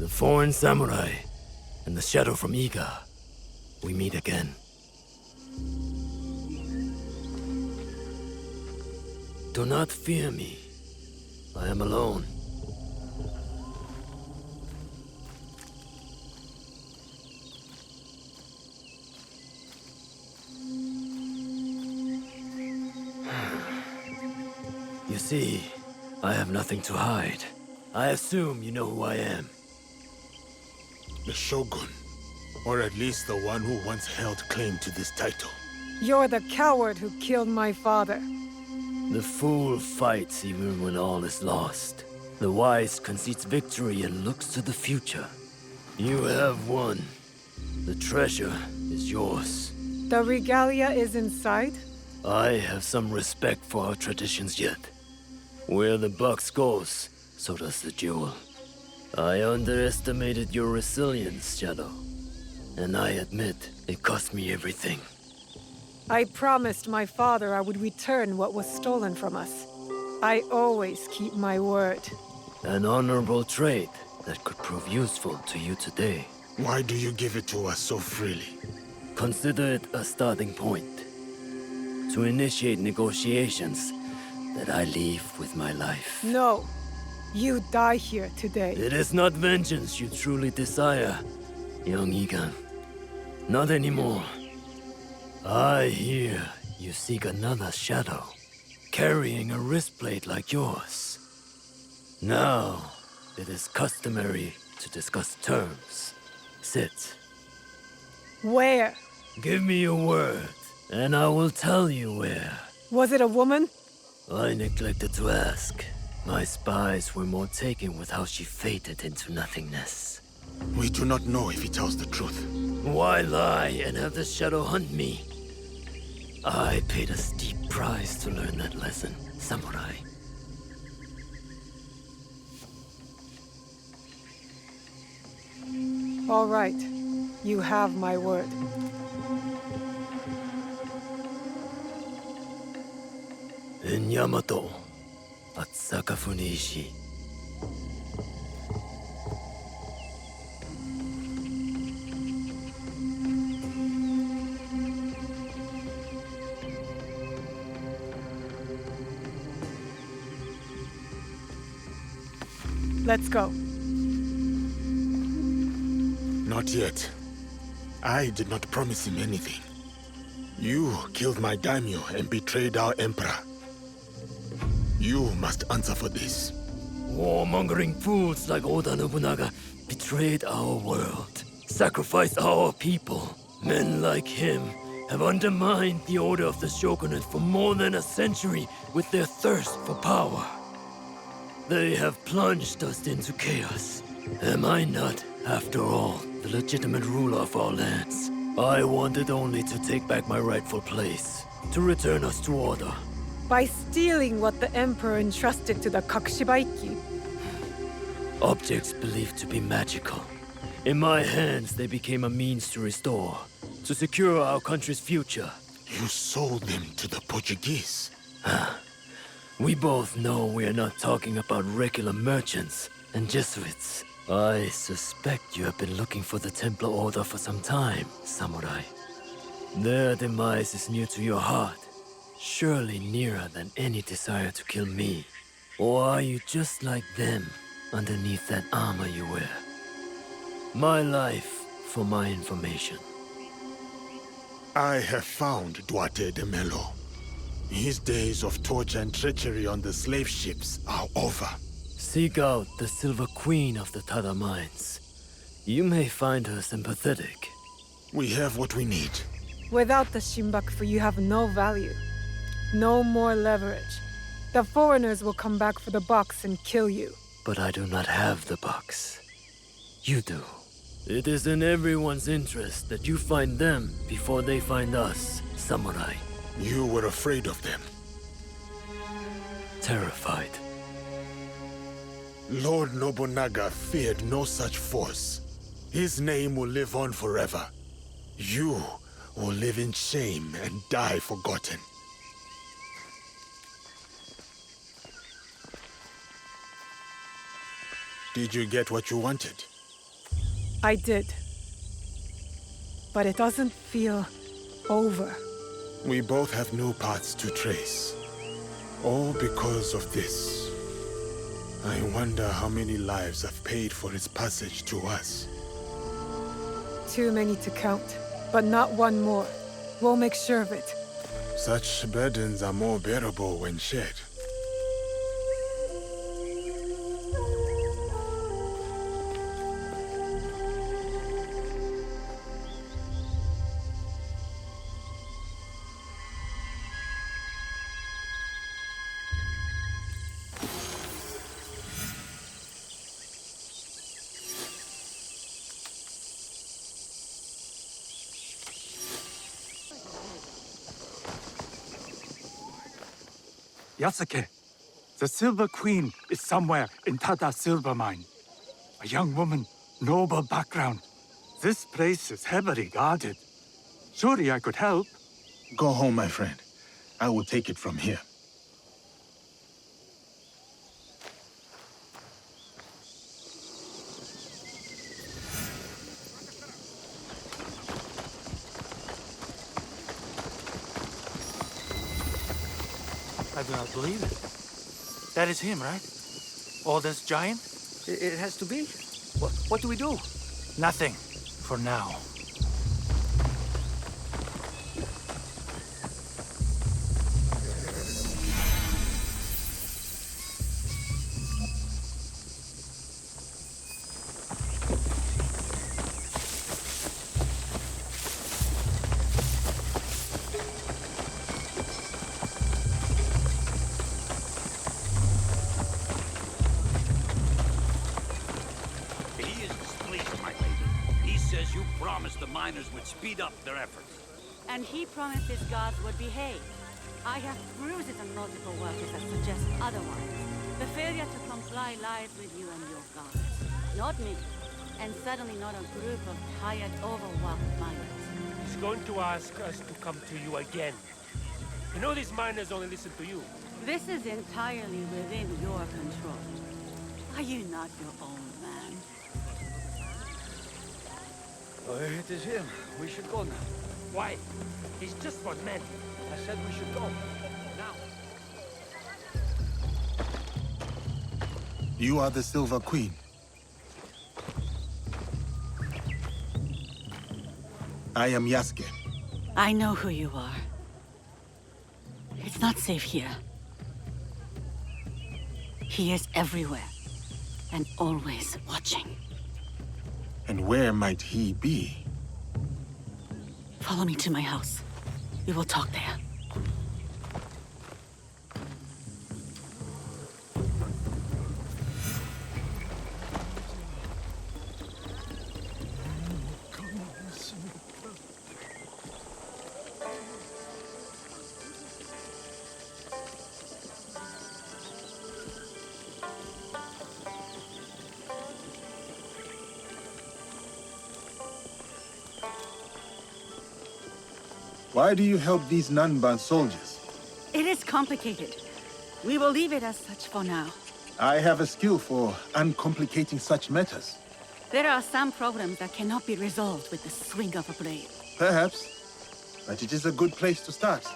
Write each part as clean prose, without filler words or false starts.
foreign samurai and the shadow from Iga. We meet again. Do not fear me. I am alone. You see, I have nothing to hide. I assume you know who I am. The Shogun. Or at least the one who once held claim to this title. You're the coward who killed my father. The fool fights even when all is lost. The wise concedes victory and looks to the future. You have won. The treasure is yours. The regalia is inside? I have some respect for our traditions yet. Where the box goes, so does the jewel. I underestimated your resilience, Shadow. And I admit, it cost me everything. I promised my father I would return what was stolen from us. I always keep my word. An honorable trait that could prove useful to you today. Why do you give it to us so freely? Consider it a starting point. To initiate negotiations that I leave with my life. No. You die here today. It is not vengeance you truly desire, young Egan. Not anymore. I hear you seek another shadow, carrying a wristplate like yours. Now, it is customary to discuss terms. Sit. Where? Give me your word, and I will tell you where. Was it a woman? I neglected to ask. My spies were more taken with how she faded into nothingness. We do not know if he tells the truth. Why lie and have the shadow hunt me? I paid a steep price to learn that lesson, samurai. All right. You have my word. In Yamato, at Sakafuniishi. Let's go. Not yet. I did not promise him anything. You killed my daimyo and betrayed our emperor. You must answer for this. Warmongering fools like Oda Nobunaga betrayed our world, sacrificed our people. Men like him have undermined the order of the shogunate for more than a century with their thirst for power. They have plunged us into chaos. Am I not, after all, the legitimate ruler of our lands? I wanted only to take back my rightful place, to return us to order. By stealing what the Emperor entrusted to the Kakushibaiki. Objects believed to be magical. In my hands, they became a means to restore, to secure our country's future. You sold them to the Portuguese. We both know we are not talking about regular merchants and Jesuits. I suspect you have been looking for the Templar Order for some time, samurai. Their demise is near to your heart, surely nearer than any desire to kill me. Or are you just like them, underneath that armor you wear? My life for my information. I have found Duarte de Melo. His days of torture and treachery on the slave ships are over. Seek out the Silver Queen of the Tada Mines. You may find her sympathetic. We have what we need. Without the Shimbakufu, you have no value. No more leverage. The foreigners will come back for the box and kill you. But I do not have the box. You do. It is in everyone's interest that you find them before they find us, samurai. You were afraid of them. Terrified. Lord Nobunaga feared no such force. His name will live on forever. You will live in shame and die forgotten. Did you get what you wanted? I did. But it doesn't feel over. We both have no paths to trace. All because of this. I wonder how many lives have paid for its passage to us. Too many to count, but not one more. We'll make sure of it. Such burdens are more bearable when shared. Yasuke, the Silver Queen is somewhere in Tada Silver Mine. A young woman, noble background. This place is heavily guarded. Surely I could help. Go home, my friend. I will take it from here. I do not believe it. That is him, right? Oldest giant? It has to be. What do we do? Nothing. For now. He is displeased, my lady. He says you promised the miners would speed up their efforts. And he promised his guards would behave. I have bruises on multiple workers that suggest otherwise. The failure to comply lies with you and your guards, not me. And certainly not a group of tired, overworked miners. He's going to ask us to come to you again. You know these miners only listen to you. This is entirely within your control. Are you not your own man? It is him. We should go now. Why? He's just one man. I said we should go. Now. You are the Silver Queen. I am Yasuke. I know who you are. It's not safe here. He is everywhere. And always watching. And where might he be? Follow me to my house. We will talk there. Why do you help these non-bound soldiers? It is complicated. We will leave it as such for now. I have a skill for uncomplicating such matters. There are some problems that cannot be resolved with the swing of a blade. Perhaps, but it is a good place to start.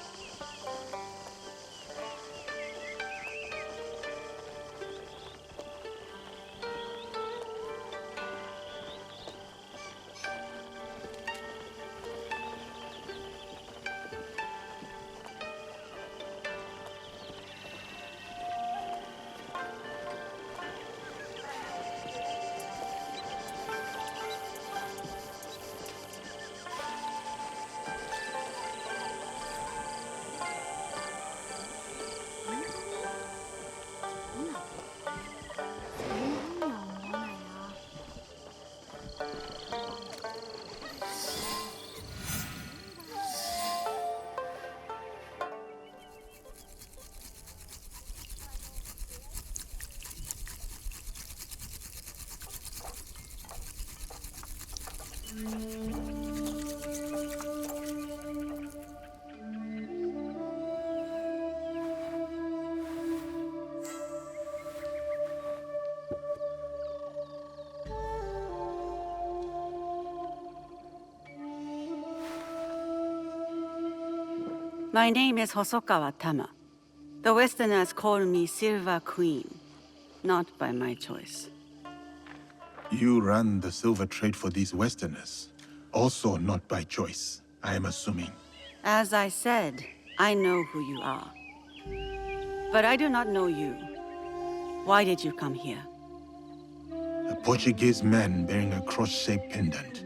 My name is Hosokawa Tama. The Westerners call me Silver Queen, not by my choice. You run the silver trade for these Westerners. Also not by choice, I am assuming. As I said, I know who you are. But I do not know you. Why did you come here? A Portuguese man bearing a cross-shaped pendant.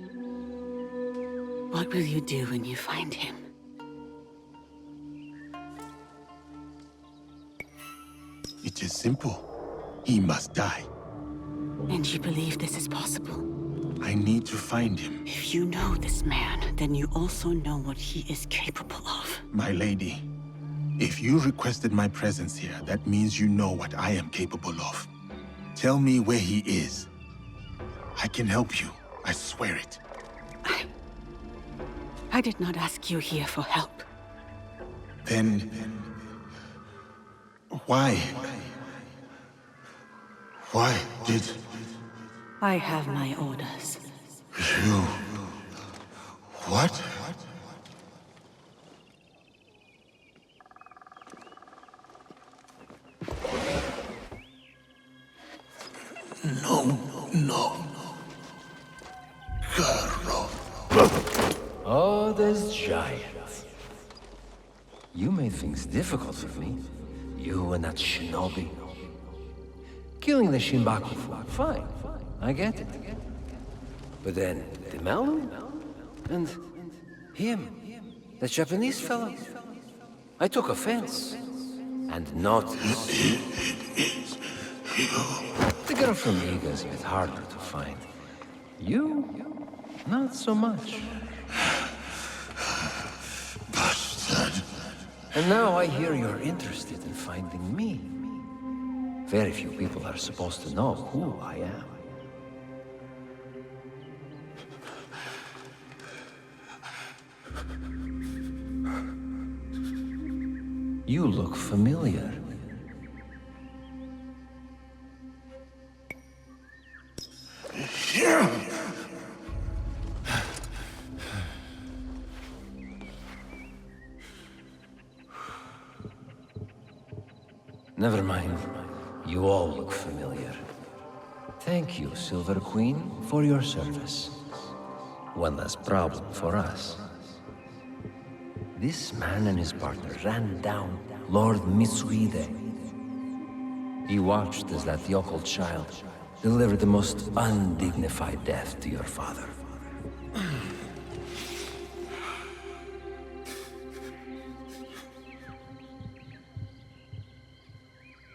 What will you do when you find him? It is simple. He must die. And you believe this is possible? I need to find him. If you know this man, then you also know what he is capable of. My lady, if you requested my presence here, that means you know what I am capable of. Tell me where he is. I can help you. I swear it. I did not ask you here for help. Then... why? Why did... I have my orders. You... what? No. Girl. Oh, those giants. You made things difficult for me. You and that shinobi. Killing the Shinbaku, fine. I get it. But then, the Malu? And him, the Japanese fellow. I took offense. And not... The girl from Iga is a bit harder to find. You? Not so much. Bastard. And now I hear you're interested in finding me. Very few people are supposed to know who I am. You look familiar. Never mind. You all look familiar. Thank you, Silver Queen, for your service. One less problem for us. This man and his partner ran down Lord Mitsuhide. He watched as that yokel child delivered the most undignified death to your father.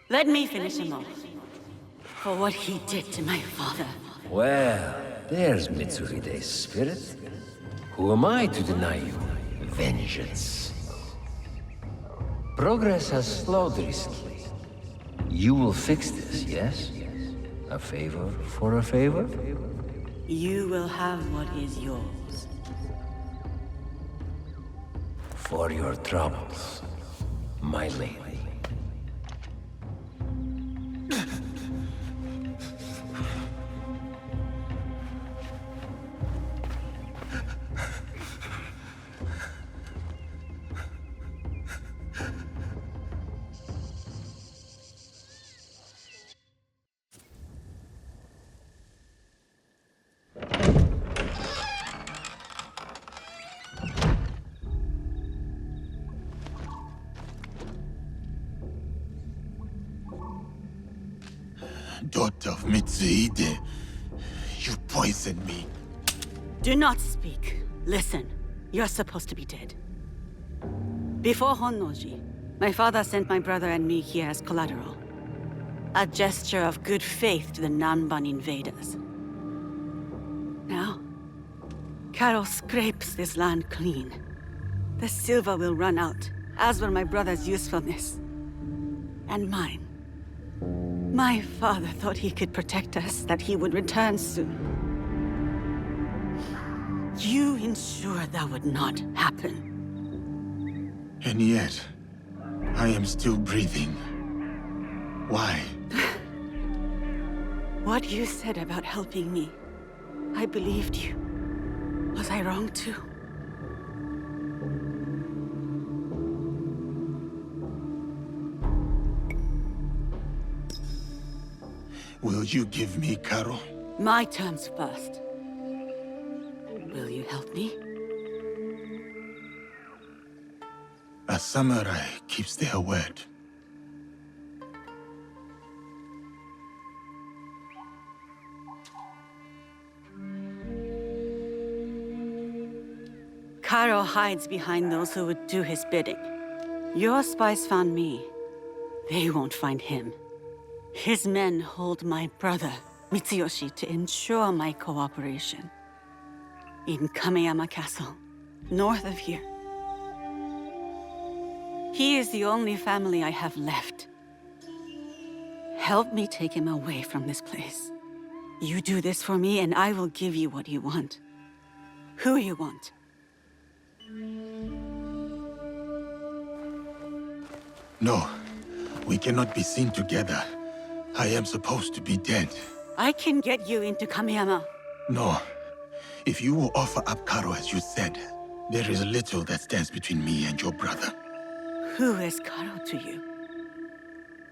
Let me finish him off. For what he did to my father. Well, there's Mitsuhide's spirit. Who am I to deny you vengeance? Progress has slowed recently. You will fix this, yes? A favor for a favor? You will have what is yours. For your troubles, my lady. Daughter of Mitsuhide, you poisoned me. Do not speak. Listen. You're supposed to be dead. Before Honnoji, my father sent my brother and me here as collateral. A gesture of good faith to the Nanban invaders. Now, Carol scrapes this land clean. The silver will run out, as will my brother's usefulness. And mine. My father thought he could protect us, that he would return soon. You ensured that would not happen. And yet, I am still breathing. Why? What you said about helping me, I believed you. Was I wrong too? Will you give me Karo? My terms first. Will you help me? A samurai keeps their word. Karo hides behind those who would do his bidding. Your spies found me. They won't find him. His men hold my brother, Mitsuyoshi, to ensure my cooperation. In Kameyama Castle, north of here. He is the only family I have left. Help me take him away from this place. You do this for me, and I will give you what you want. Who you want. No, we cannot be seen together. I am supposed to be dead. I can get you into Kameyama. No. If you will offer up Karo as you said, there is little that stands between me and your brother. Who is Karo to you?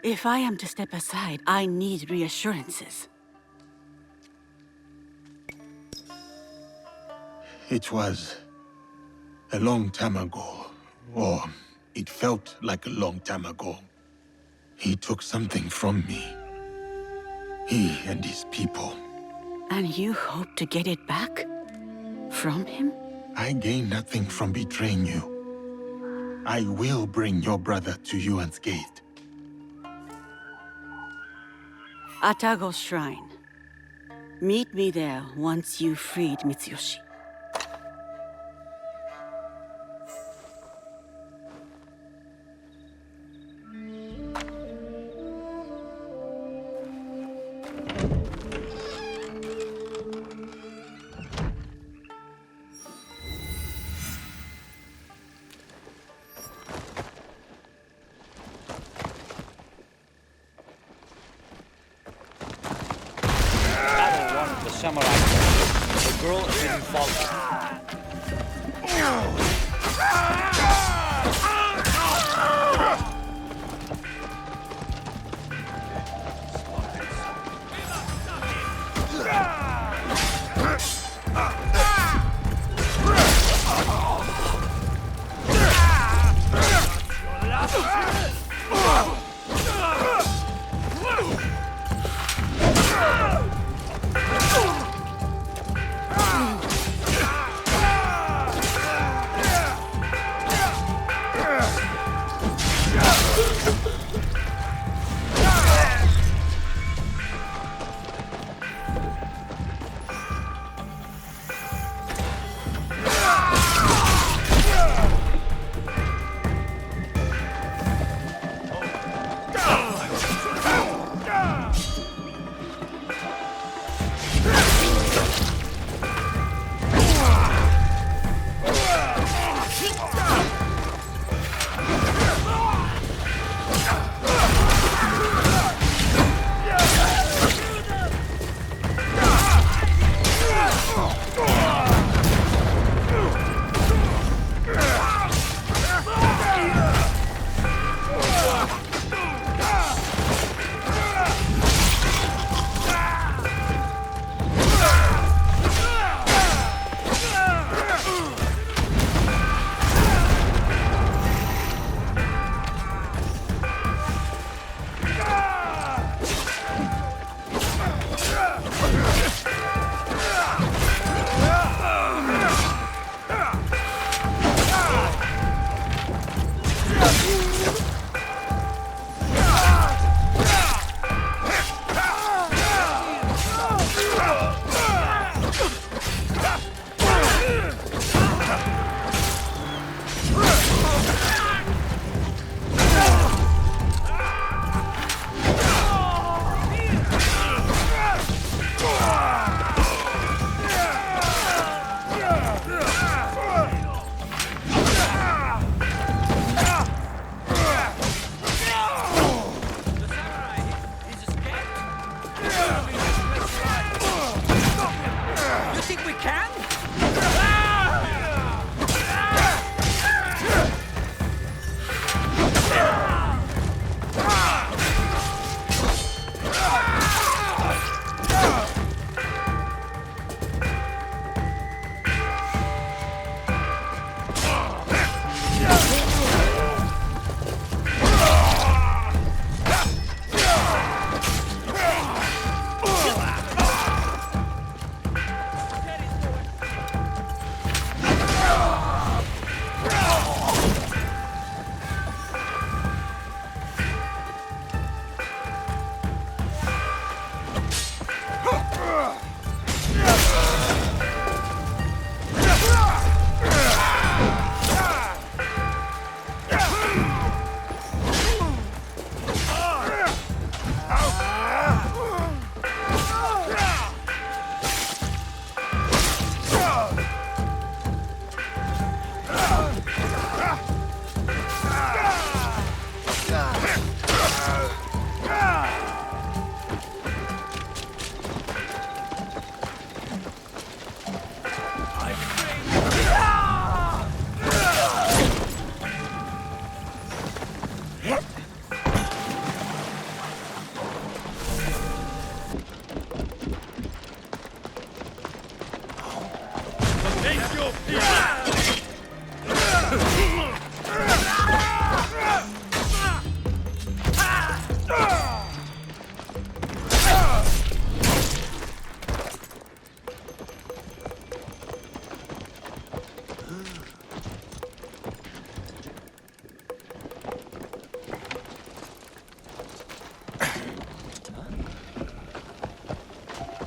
If I am to step aside, I need reassurances. It was a long time ago, or it felt like a long time ago. He took something from me. He and his people. And you hope to get it back? From him? I gain nothing from betraying you. I will bring your brother to you unscathed. Atago's shrine. Meet me there once you've freed Mitsuyoshi. Samurai. The girl is being followed.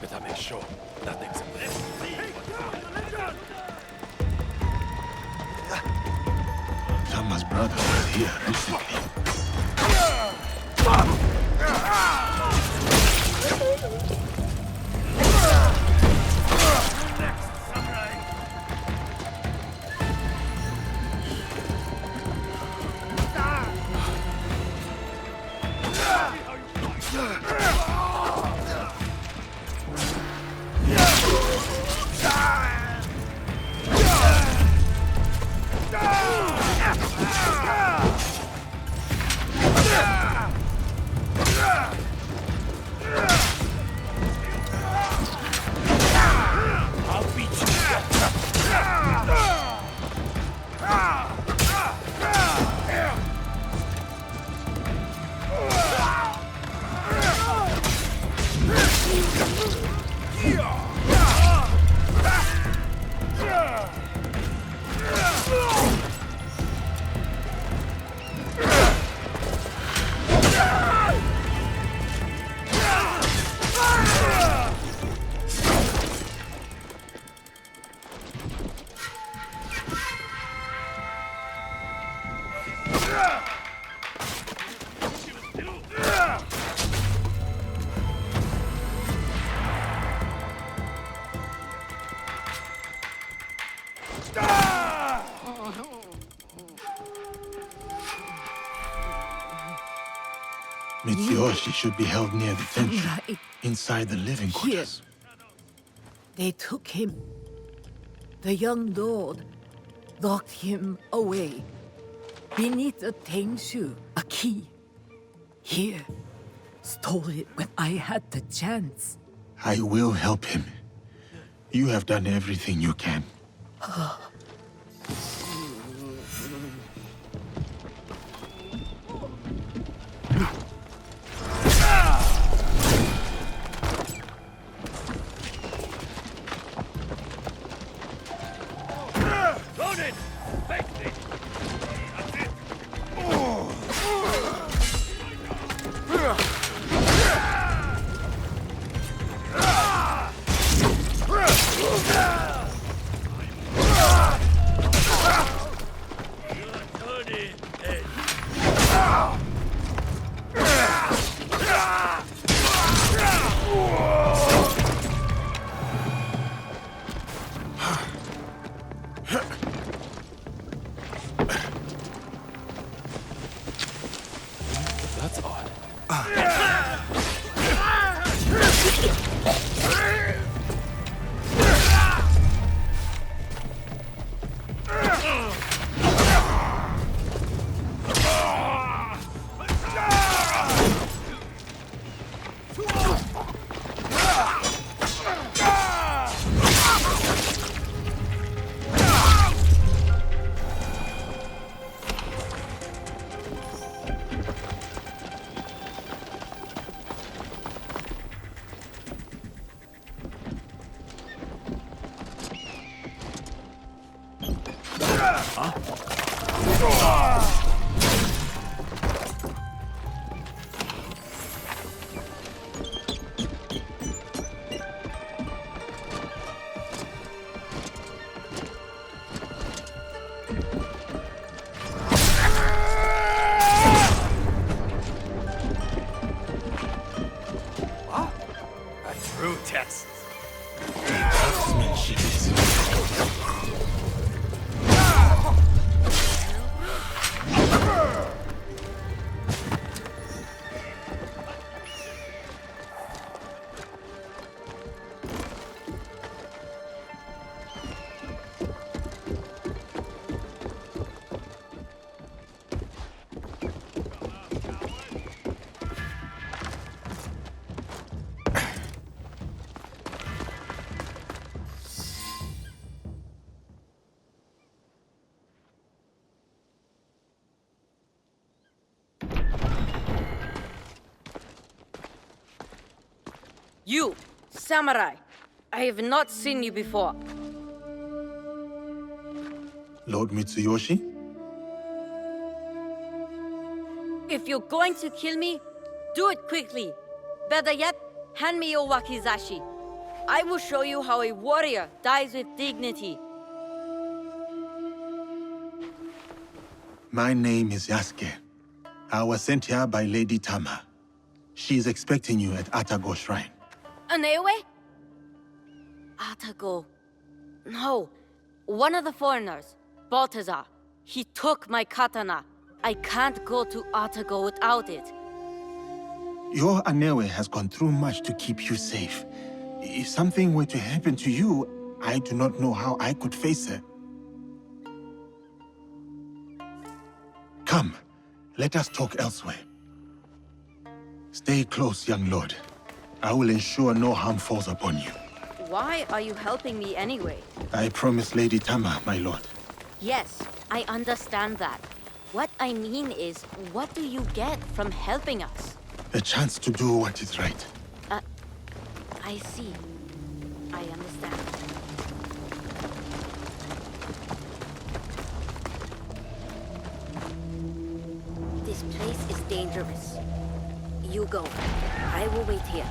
Better make sure nothing's Tama's brother was here recently. Mitsuyoshi should be held near detention, Right inside the living quarters. They took him. The young lord locked him away. Beneath a tengshu, a key. Here. Stole it when I had the chance. I will help him. You have done everything you can. That's odd. True test. Craftsmanship is You, samurai. I have not seen you before. Lord Mitsuyoshi? If you're going to kill me, do it quickly. Better yet, hand me your wakizashi. I will show you how a warrior dies with dignity. My name is Yasuke. I was sent here by Lady Tama. She is expecting you at Atago Shrine. Naoe? Atago. No. One of the foreigners, Balthazar. He took my katana. I can't go to Atago without it. Your Naoe has gone through much to keep you safe. If something were to happen to you, I do not know how I could face her. Come, let us talk elsewhere. Stay close, young lord. I will ensure no harm falls upon you. Why are you helping me anyway? I promised Lady Tama, my lord. Yes, I understand that. What I mean is, what do you get from helping us? A chance to do what is right. I see. I understand. This place is dangerous. You go. I will wait here.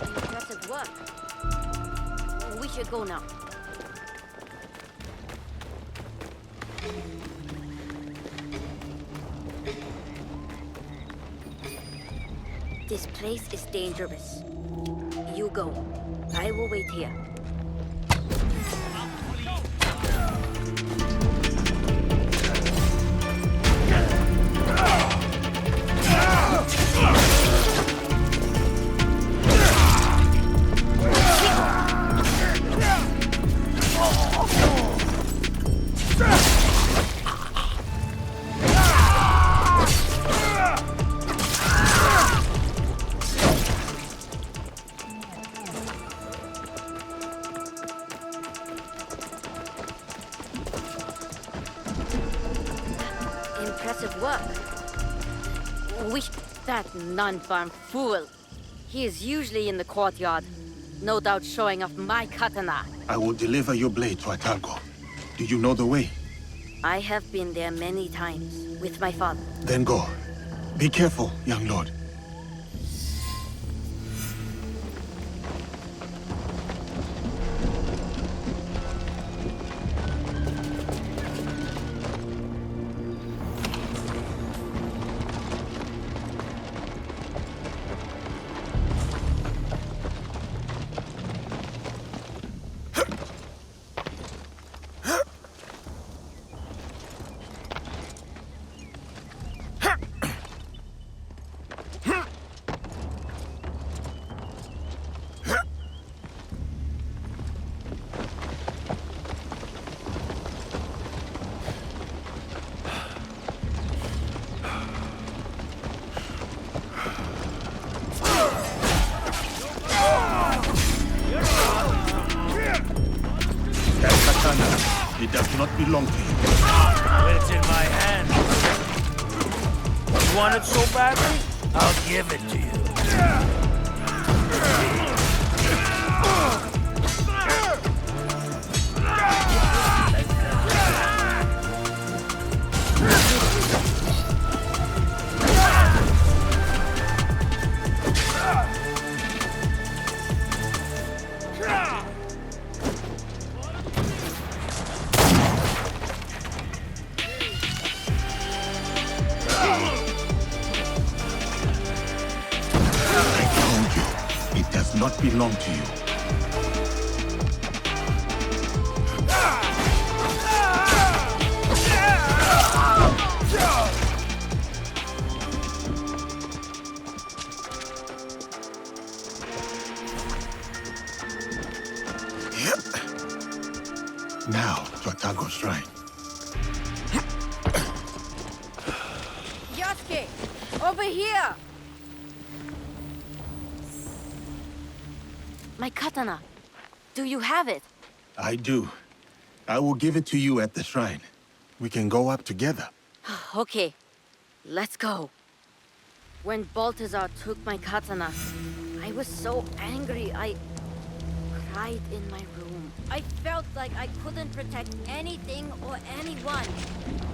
Impressive work. We should go now. This place is dangerous. You go. I will wait here. Impressive work. That non-farm fool. He is usually in the courtyard. No doubt showing off my katana. I will deliver your blade to Atago. Do you know the way? I have been there many times with my father. Then go. Be careful, young lord. It does not belong to you. It's in my hand. You want it so badly? I'll give it to you. Not belong to you. now to Atago's shrine. Yasuke! Over here! My katana. Do you have it? I do. I will give it to you at the shrine. We can go up together. Okay, let's go. When Balthazar took my katana, I was so angry I cried in my room. I felt like I couldn't protect anything or anyone,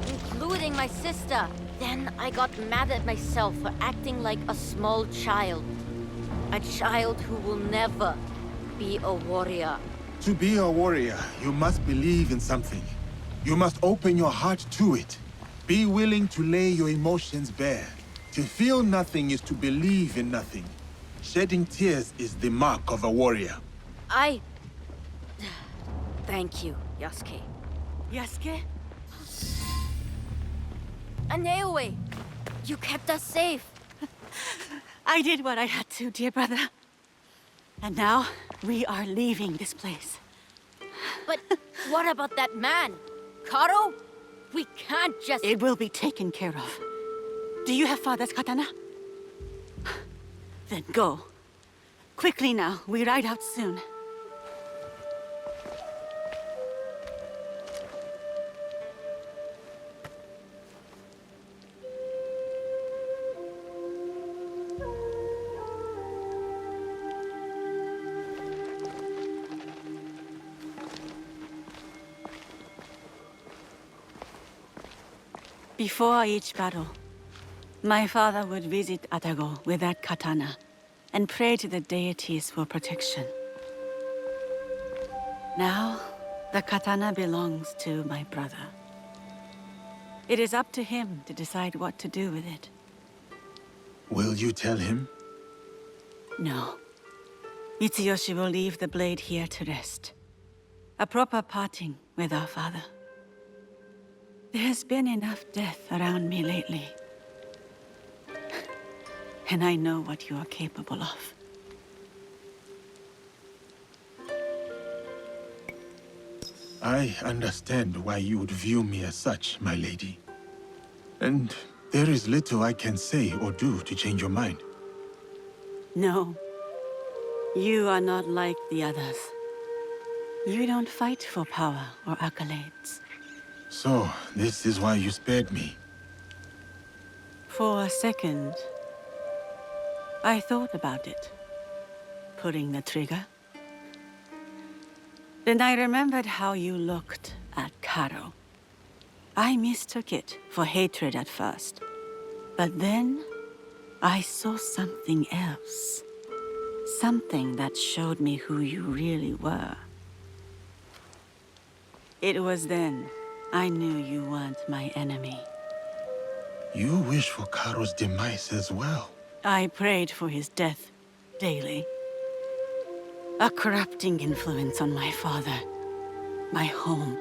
including my sister. Then I got mad at myself for acting like a small child. A child who will never be a warrior. To be a warrior, you must believe in something. You must open your heart to it. Be willing to lay your emotions bare. To feel nothing is to believe in nothing. Shedding tears is the mark of a warrior. Thank you, Yasuke. Yasuke? Naoe! You kept us safe. I did what I had to, dear brother. And now, we are leaving this place. But what about that man? Karo? We can't just... It will be taken care of. Do you have father's katana? Then go. Quickly now, we ride out soon. Before each battle, my father would visit Atago with that katana and pray to the deities for protection. Now, the katana belongs to my brother. It is up to him to decide what to do with it. Will you tell him? No. Mitsuyoshi will leave the blade here to rest. A proper parting with our father. There has been enough death around me lately. And I know what you are capable of. I understand why you would view me as such, my lady. And there is little I can say or do to change your mind. No. You are not like the others. You don't fight for power or accolades. So, this is why you spared me. For a second, I thought about it. Pulling the trigger. Then I remembered how you looked at Karo. I mistook it for hatred at first. But then, I saw something else. Something that showed me who you really were. It was then I knew you weren't my enemy. You wish for Karo's demise as well. I prayed for his death daily. A corrupting influence on my father, my home,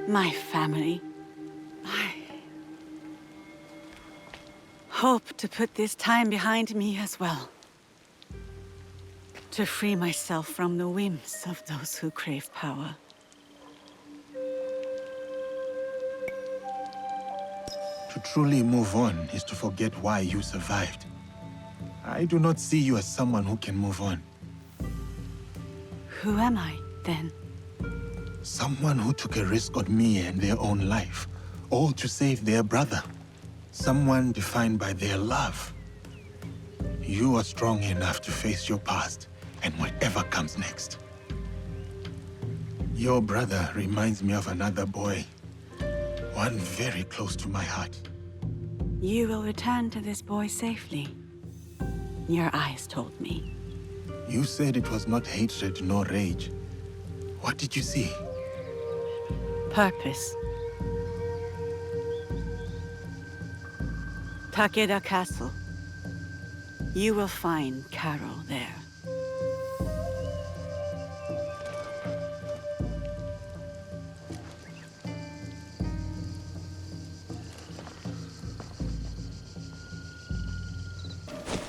my family. I hope to put this time behind me as well. To free myself from the whims of those who crave power. To truly move on is to forget why you survived. I do not see you as someone who can move on. Who am I, then? Someone who took a risk on me and their own life, all to save their brother. Someone defined by their love. You are strong enough to face your past and whatever comes next. Your brother reminds me of another boy. One very close to my heart. You will return to this boy safely. Your eyes told me. You said it was not hatred nor rage. What did you see? Purpose. Takeda Castle. You will find Carol there.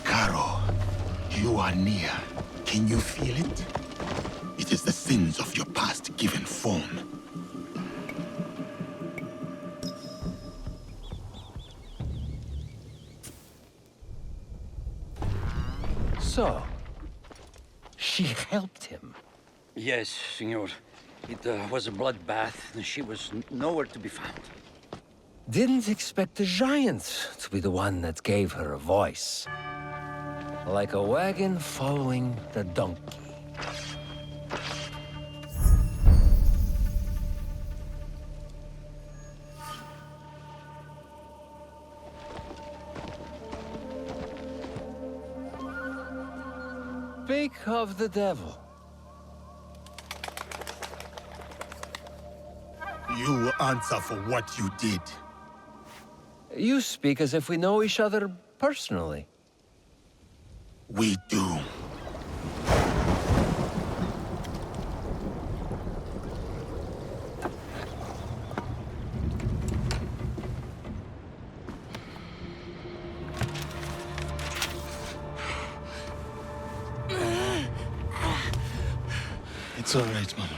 Caro, you are near. Can you feel it? It is the sins of your past given form. So, she helped him. Yes, senor. It was a bloodbath, and she was nowhere to be found. Didn't expect the giant to be the one that gave her a voice. Like a wagon following the donkey. Speak of the devil. You will answer for what you did. You speak as if we know each other personally. We do. It's all right, Mama.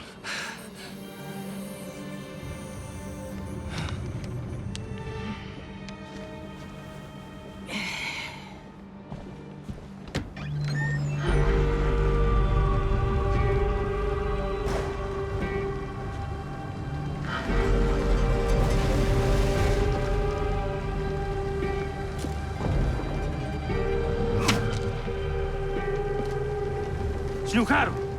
Snookaru!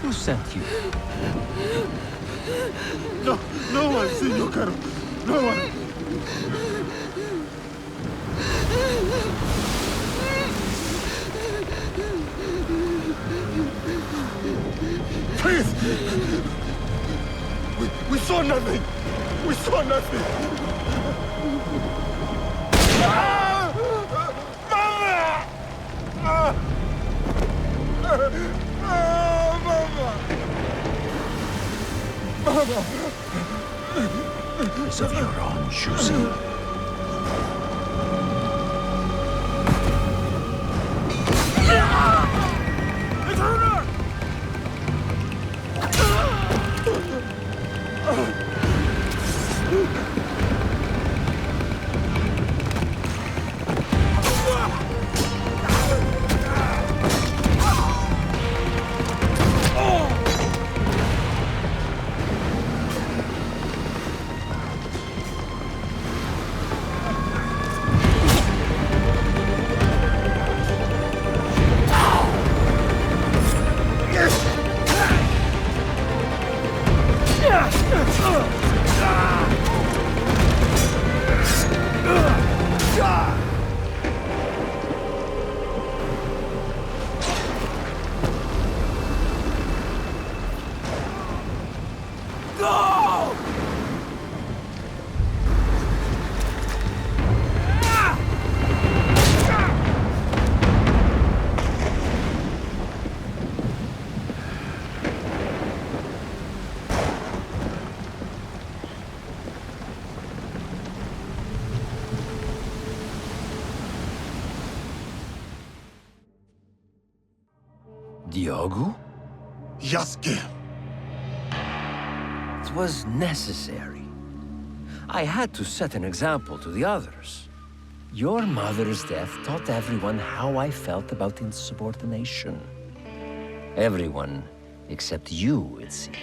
Who sent you? No one, Senor Caro. No one. Please! We saw nothing! We saw nothing! Ah! Mama! Ah! Ah, Mama! Mama! It's of your own choosing. Diogo? Yasuke! It was necessary. I had to set an example to the others. Your mother's death taught everyone how I felt about insubordination. Everyone except you, it seems.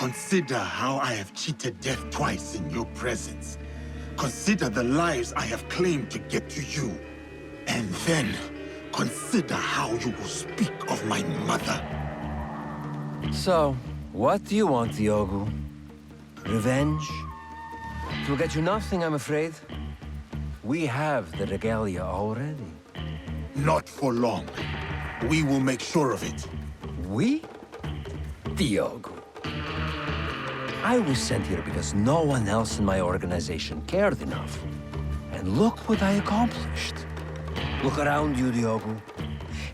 Consider how I have cheated death twice in your presence. Consider the lives I have claimed to get to you. And then, consider how you will speak of my mother. So, what do you want, Diogo? Revenge? It will get you nothing, I'm afraid. We have the regalia already. Not for long. We will make sure of it. We? Diogo. I was sent here because no one else in my organization cared enough. And look what I accomplished. Look around you, Diogo.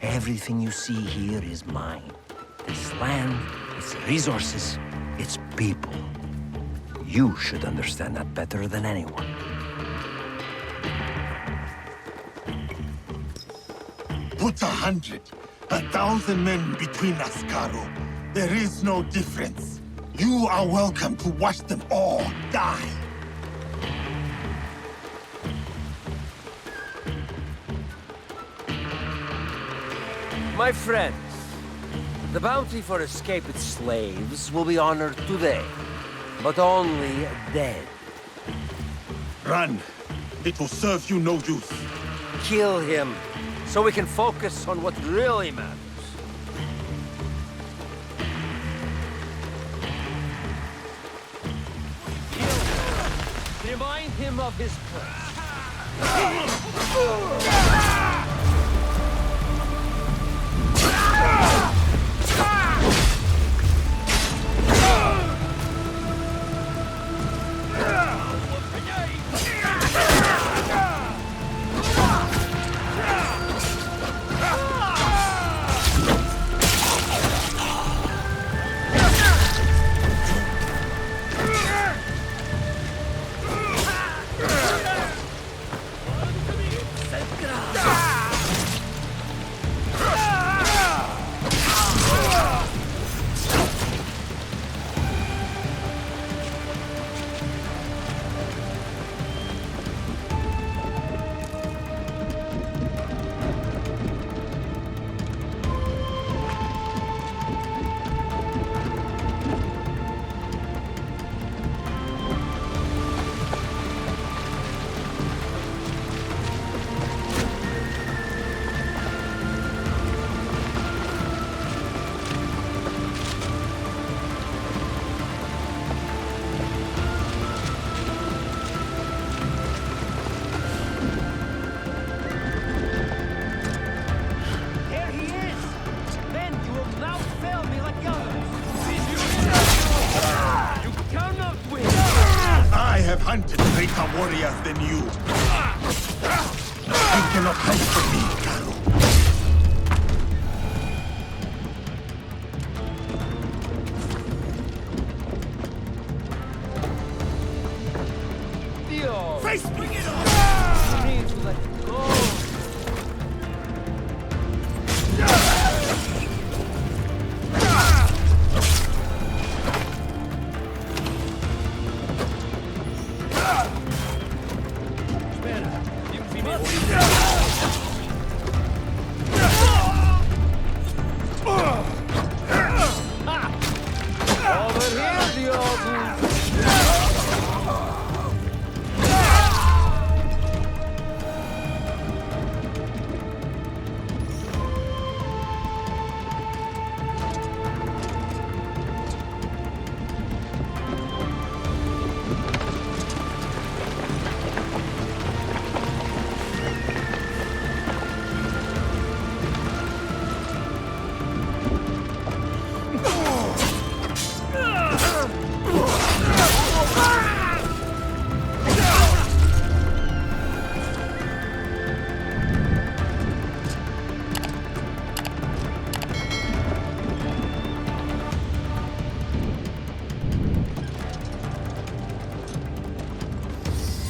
Everything you see here is mine. This land, its resources, its people. You should understand that better than anyone. Put 100, 1,000 men between us, Caro. There is no difference. You are welcome to watch them all die. My friends, the bounty for escaped slaves will be honored today, but only dead. Run. It will serve you no use. Kill him, so we can focus on what really matters. Remind him of his place. Hunted greater warriors than you. You cannot hide from me, Caro. Theo! Face me! Bring it on! You need to let it go.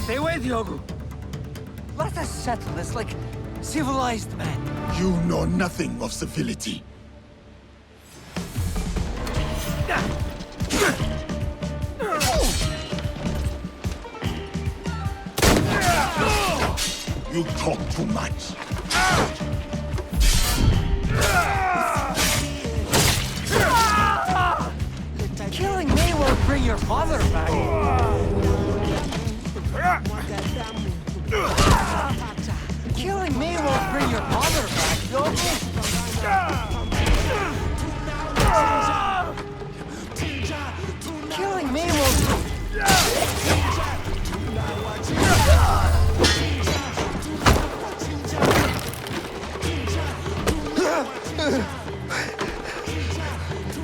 Stay away, Diogo. Let us settle this like civilized men. You know nothing of civility. You talk too much. Killing me your mother back. Killing me won't bring your mother back, Yogi. Killing me won't...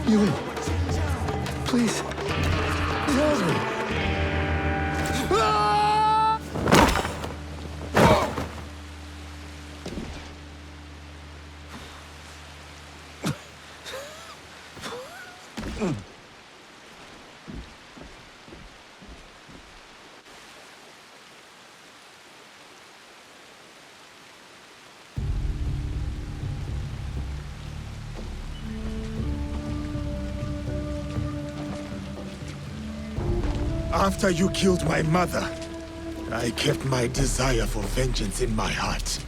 Yui, please, help me. After you killed my mother, I kept my desire for vengeance in my heart.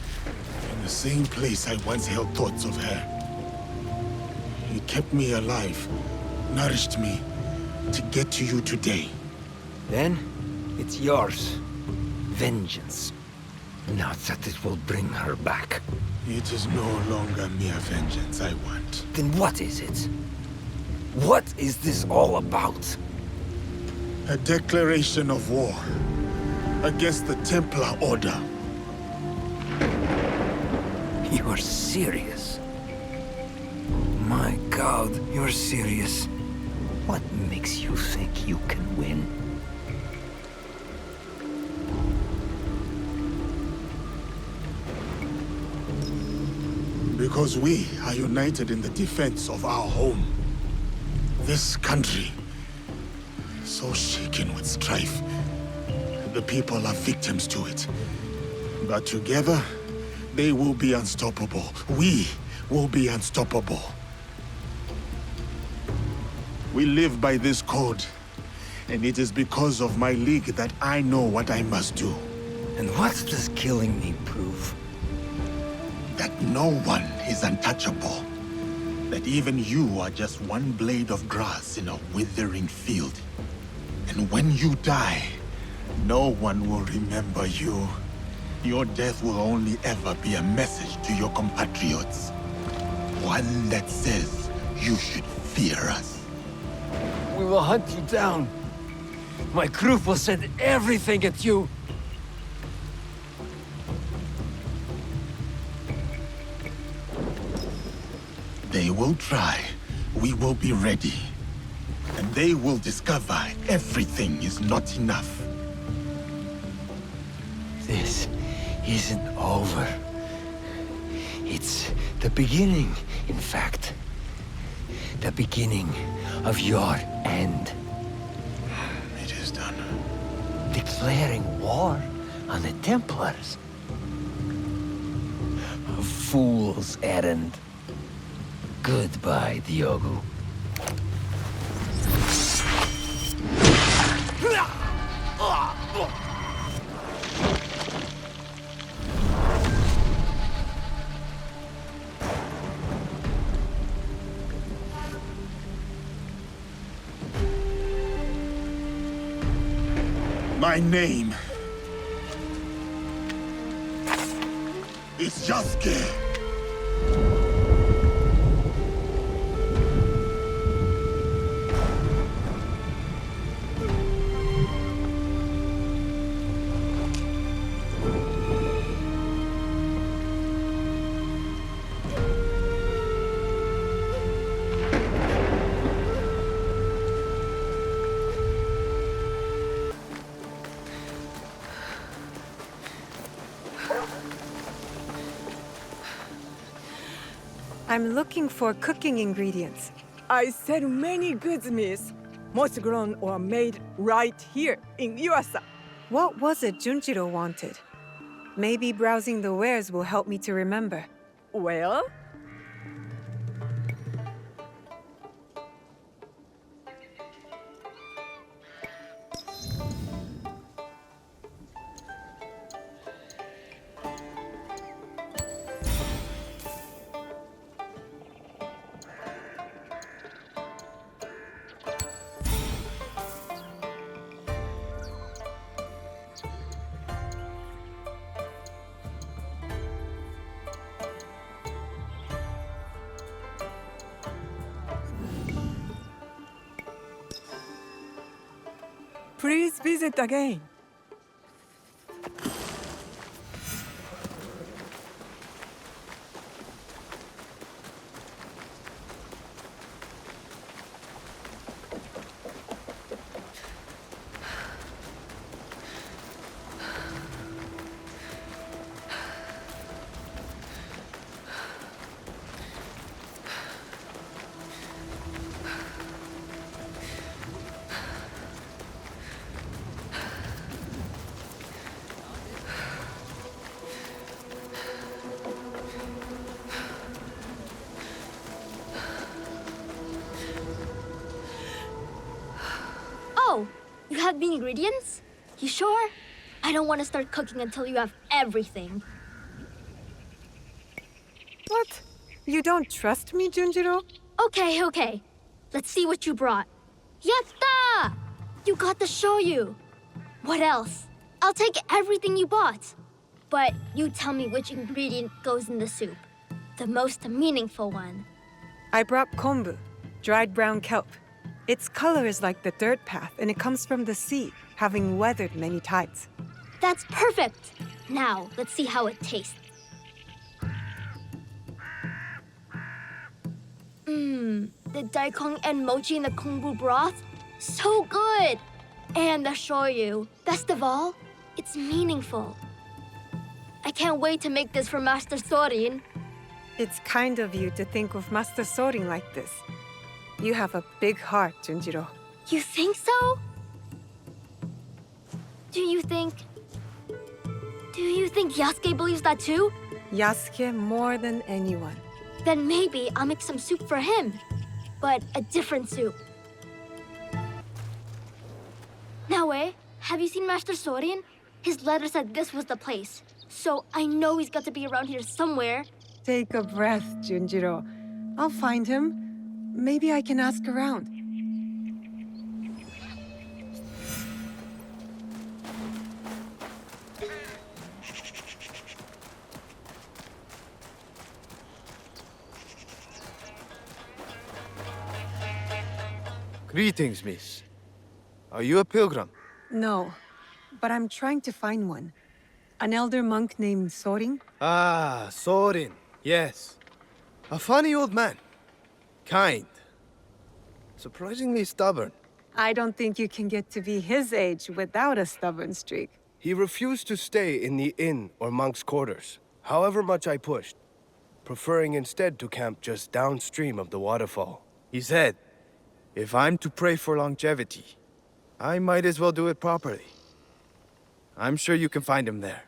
In the same place I once held thoughts of her. It kept me alive, nourished me, to get to you today. Then, it's yours. Vengeance. Not that it will bring her back. It is no longer mere vengeance I want. Then what is it? What is this all about? A declaration of war against the Templar Order. You are serious? My God, you're serious. What makes you think you can win? Because we are united in the defense of our home. This country, so shaken with strife. The people are victims to it. But together, they will be unstoppable. We will be unstoppable. We live by this code, and it is because of my league that I know what I must do. And what does killing me prove? That no one is untouchable. That even you are just one blade of grass in a withering field. And when you die, no one will remember you. Your death will only ever be a message to your compatriots. One that says you should fear us. We will hunt you down. My group will send everything at you. They will try. We will be ready. And they will discover everything is not enough. This isn't over. It's the beginning, in fact. The beginning of your end. It is done. Declaring war on the Templars. A fool's errand. Goodbye, Diogo. My name is Yasuke. I'm looking for cooking ingredients. I sell many goods, miss. Most grown or made right here in Yuasa. What was it Junjiro wanted? Maybe browsing the wares will help me to remember. Well? Please visit again. Oh, you have the ingredients? You sure? I don't want to start cooking until you have everything. What? You don't trust me, Junjiro? Okay. Let's see what you brought. Yatta! You got the shoyu. What else? I'll take everything you bought. But you tell me which ingredient goes in the soup. The most meaningful one. I brought kombu, dried brown kelp. Its color is like the dirt path, and it comes from the sea, having weathered many tides. That's perfect. Now, let's see how it tastes. The daikon and mochi in the kombu broth? So good! And the shoyu. Best of all, it's meaningful. I can't wait to make this for Master Sorin. It's kind of you to think of Master Sorin like this. You have a big heart, Junjiro. You think so? Do you think Yasuke believes that too? Yasuke more than anyone. Then maybe I'll make some soup for him. But a different soup. Naoe, have you seen Master Sorin? His letter said this was the place. So I know he's got to be around here somewhere. Take a breath, Junjiro. I'll find him. Maybe I can ask around. Greetings, miss. Are you a pilgrim? No, but I'm trying to find one. An elder monk named Sorin? Ah, Sorin. Yes. A funny old man. Kind. Surprisingly stubborn. I don't think you can get to be his age without a stubborn streak. He refused to stay in the inn or monk's quarters, however much I pushed, preferring instead to camp just downstream of the waterfall. He said, if I'm to pray for longevity, I might as well do it properly. I'm sure you can find him there.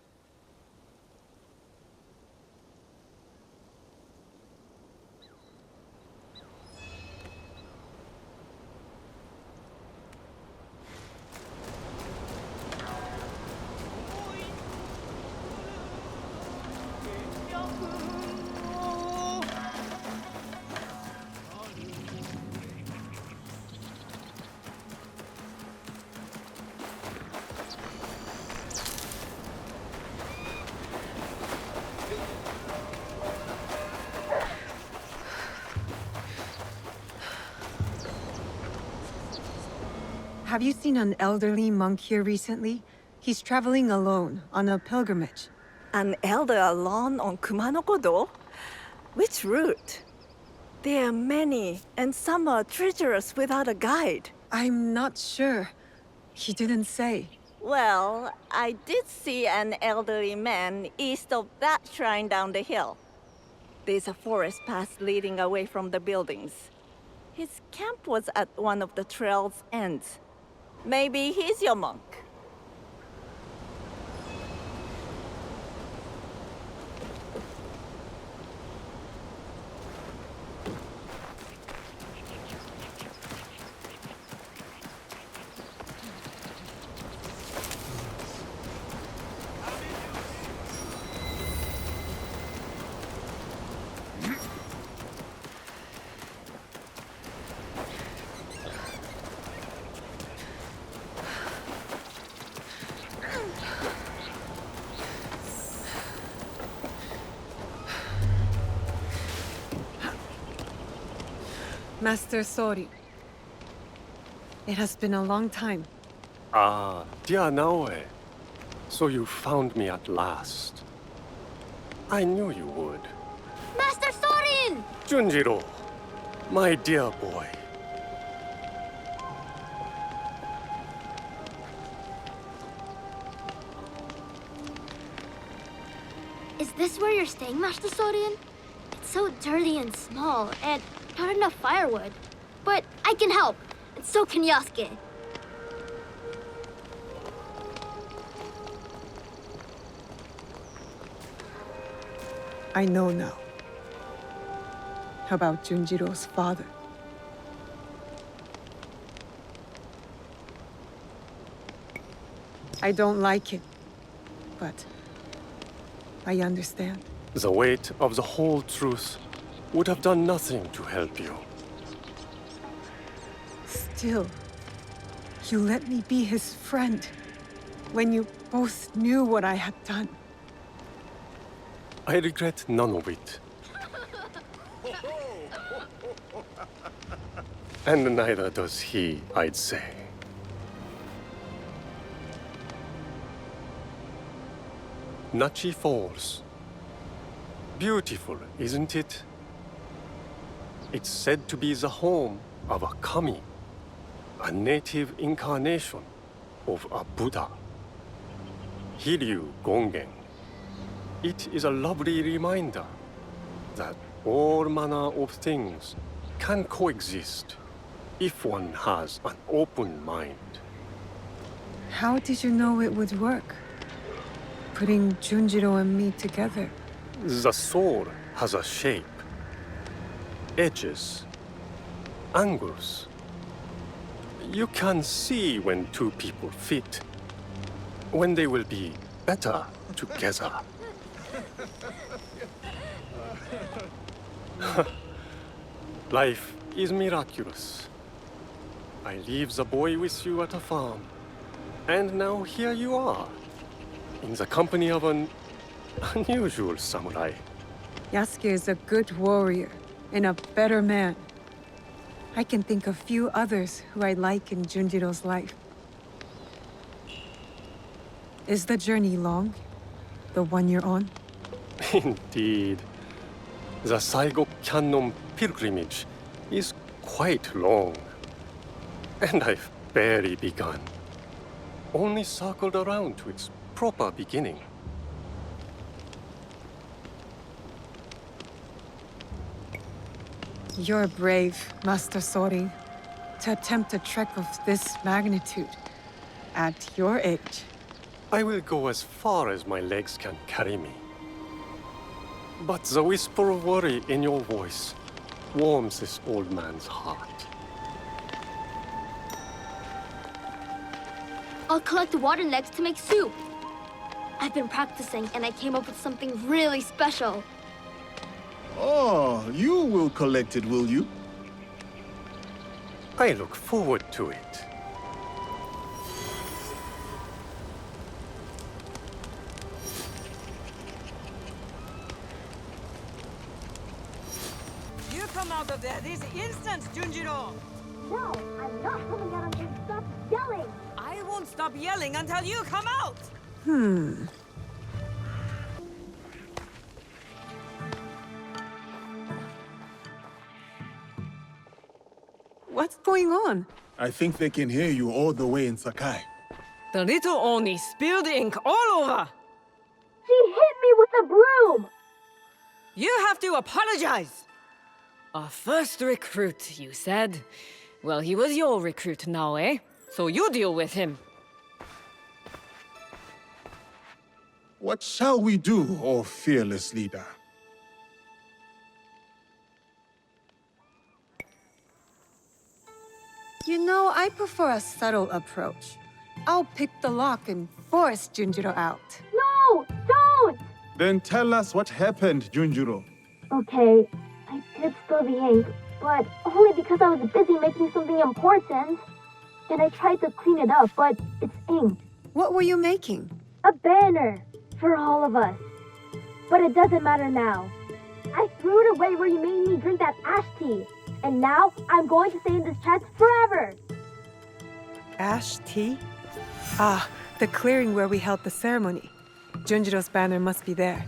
Have you seen an elderly monk here recently? He's traveling alone on a pilgrimage. An elder alone on Kumanoko-do? Which route? There are many, and some are treacherous without a guide. I'm not sure. He didn't say. Well, I did see an elderly man east of that shrine down the hill. There's a forest path leading away from the buildings. His camp was at one of the trail's ends. Maybe he's your monk. Master Sorin. It has been a long time. Ah, dear Naoe. So you found me at last. I knew you would. Master Sorin! Junjiro, my dear boy. Is this where you're staying, Master Sorin? It's so dirty and small, and not enough firewood. But I can help, and so can Yasuke. I know now. About Junjiro's father. I don't like it, but I understand. The weight of the whole truth would have done nothing to help you. Still, you let me be his friend when you both knew what I had done. I regret none of it. And neither does he, I'd say. Nachi Falls. Beautiful, isn't it? It's said to be the home of a kami, a native incarnation of a Buddha. Hiryu Gongen. It is a lovely reminder that all manner of things can coexist if one has an open mind. How did you know it would work? Putting Junjiro and me together. The soul has a shape, edges, angles. You can see when two people fit, when they will be better together. Life is miraculous. I leave the boy with you at a farm, and now here you are, in the company of an unusual samurai. Yasuke is a good warrior and a better man. I can think of few others who I like in Junjiro's life. Is the journey long? The one you're on? Indeed. The Saigo Cannon pilgrimage is quite long. And I've barely begun. Only circled around to its proper beginning. You're brave, Master Sorin, to attempt a trek of this magnitude at your age. I will go as far as my legs can carry me. But the whisper of worry in your voice warms this old man's heart. I'll collect water next to make soup. I've been practicing, and I came up with something really special. Oh, you will collect it, will you? I look forward to it. You come out of there this instant, Junjiro! No, I'm not coming out until you stop yelling! I won't stop yelling until you come out! What's going on? I think they can hear you all the way in Sakai. The little Oni spilled ink all over! She hit me with a broom! You have to apologize! Our first recruit, you said? Well, he was your recruit now, eh? So you deal with him. What shall we do, O fearless leader? You know, I prefer a subtle approach. I'll pick the lock and force Junjiro out. No! Don't! Then tell us what happened, Junjiro. Okay, I did spill the ink, but only because I was busy making something important. And I tried to clean it up, but it's ink. What were you making? A banner for all of us. But it doesn't matter now. I threw it away where you made me drink that ash tea. And now I'm going to stay in this chat forever. Ash tea? Ah, the clearing where we held the ceremony. Junjiro's banner must be there.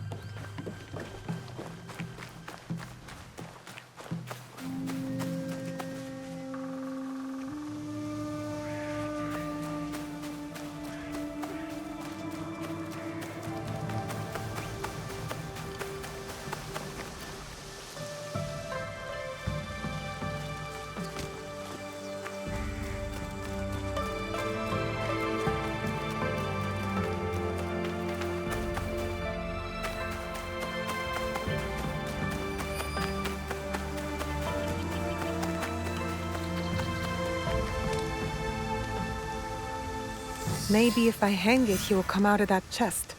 Maybe if I hang it, he will come out of that chest.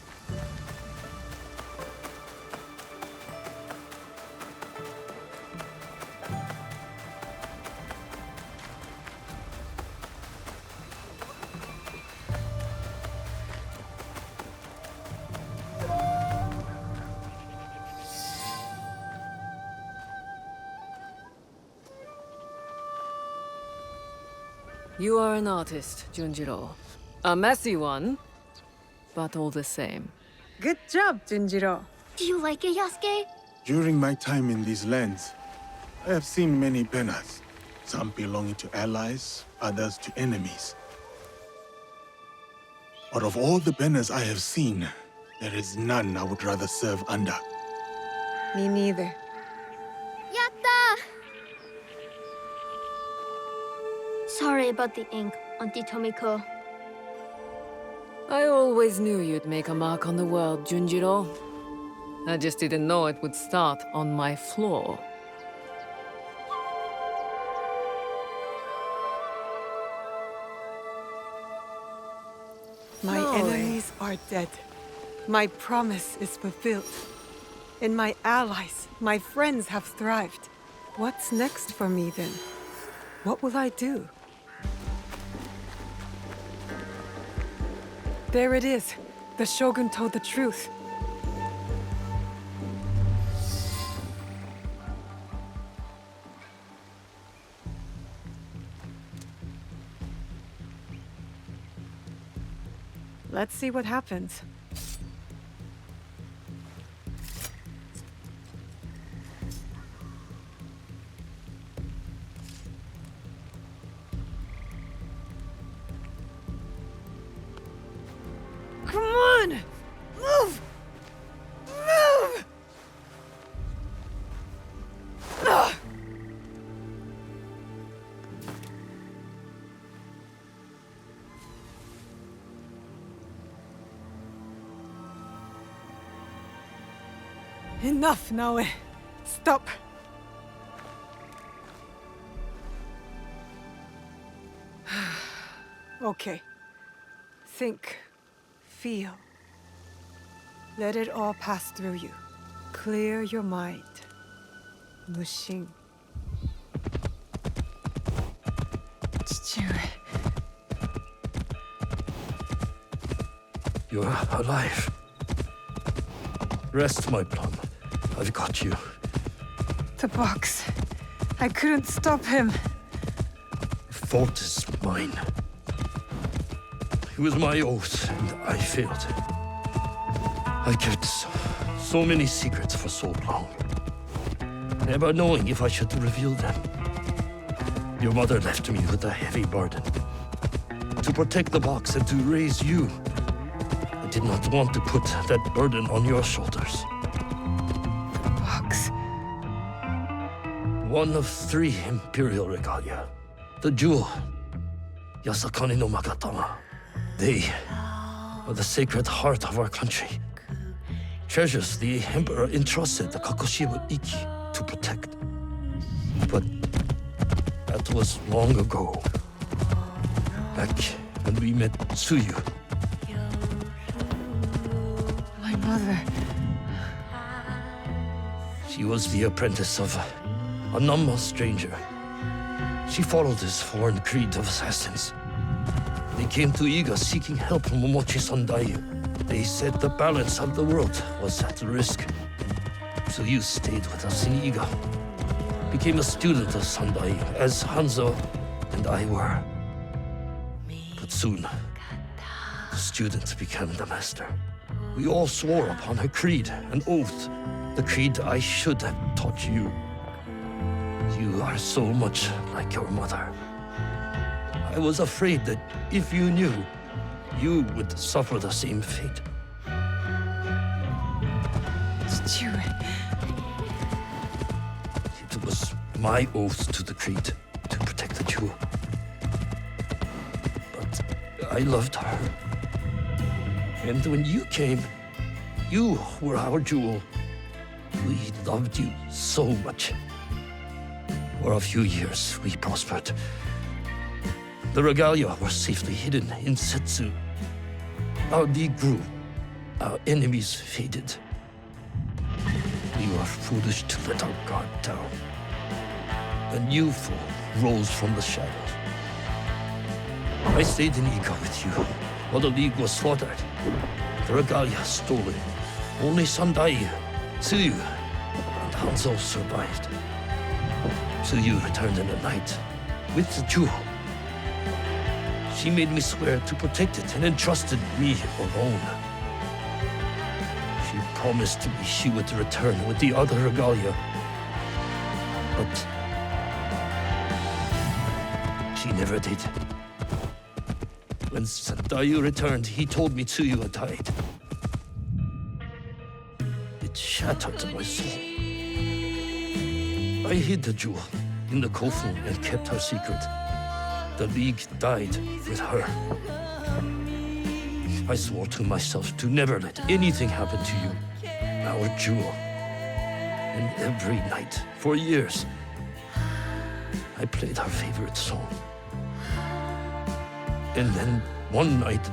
You are an artist, Junjiro. A messy one, but all the same. Good job, Junjiro. Do you like it, Yasuke? During my time in these lands, I have seen many banners. Some belonging to allies, others to enemies. But of all the banners I have seen, there is none I would rather serve under. Me neither. Yatta! Sorry about the ink, Auntie Tomiko. I always knew you'd make a mark on the world, Junjiro. I just didn't know it would start on my floor. My enemies are dead. My promise is fulfilled. And my allies, my friends have thrived. What's next for me then? What will I do? There it is. The Shogun told the truth. Let's see what happens. Come on! Move! Move! Ugh. Enough, Naoe. Stop. Okay. Think. Feel. Let it all pass through you. Clear your mind. Mushin. You're alive. Rest, my plum. I've got you. The box. I couldn't stop him. The fault is mine. It was my oath, and I failed. I kept so many secrets for so long, never knowing if I should reveal them. Your mother left me with a heavy burden. To protect the box and to raise you, I did not want to put that burden on your shoulders. The box. One of 3 imperial regalia. The jewel, Yasakane no Magatama. They are the sacred heart of our country. Treasures the Emperor entrusted the Kakushiba Iki to protect. But that was long ago. Back when we met Tsuyu. My mother. She was the apprentice of a Nama stranger. She followed his foreign creed of assassins. They came to Iga seeking help from Momochi Sandai. They said the balance of the world was at risk. So you stayed with us in Iga. Became a student of Sandai, as Hanzo and I were. But soon, the student became the master. We all swore upon a creed, an oath, the creed I should have taught you. You are so much like your mother. I was afraid that if you knew, you would suffer the same fate. It was my oath to the creed to protect the jewel. But I loved her. And when you came, you were our jewel. We loved you so much. For a few years, we prospered. The regalia were safely hidden in Setsu. Our league grew. Our enemies faded. We were foolish to let our guard down. A new foe rose from the shadows. I stayed in Iga with you while the league was slaughtered. The regalia stolen. Only Sandai, Tsuyu, and Hanzo survived. Tsuyu returned in the night with the jewel. She made me swear to protect it and entrusted me alone. She promised me she would return with the other regalia. But she never did. When Sandayu returned, he told me Tsuyu had died. It shattered my soul. I hid the jewel in the kofu and kept her secret. The League died with her. I swore to myself to never let anything happen to you, our jewel. And every night, for years, I played her favorite song. And then, one night,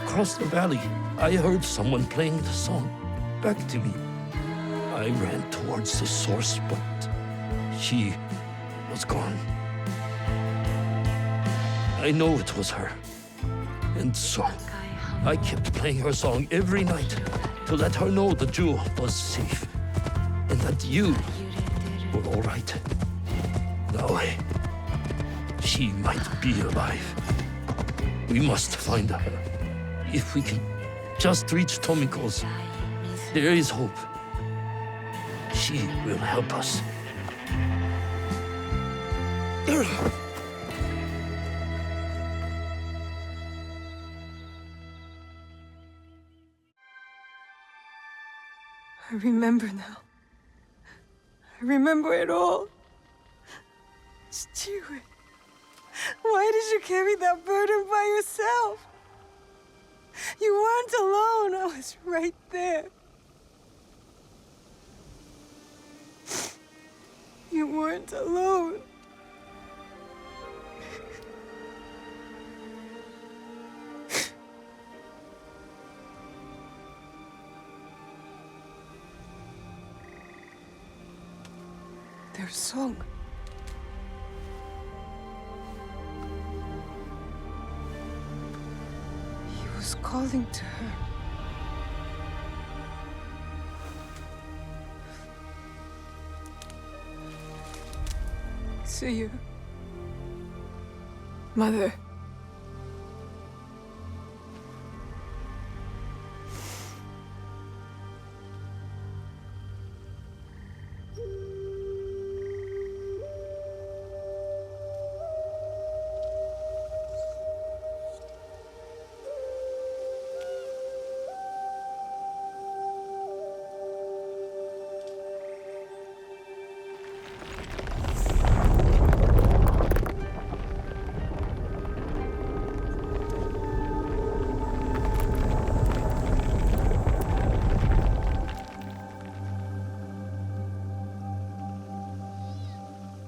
across the valley, I heard someone playing the song back to me. I ran towards the source, but she was gone. I know it was her. And so, I kept playing her song every night to let her know the jewel was safe and that you were all right. Naoe, she might be alive. We must find her. If we can just reach Tomiko's, there is hope. She will help us. I remember now. I remember it all. Chichiwe, why did you carry that burden by yourself? You weren't alone. I was right there. You weren't alone. Their song. He was calling to her. See you, Mother.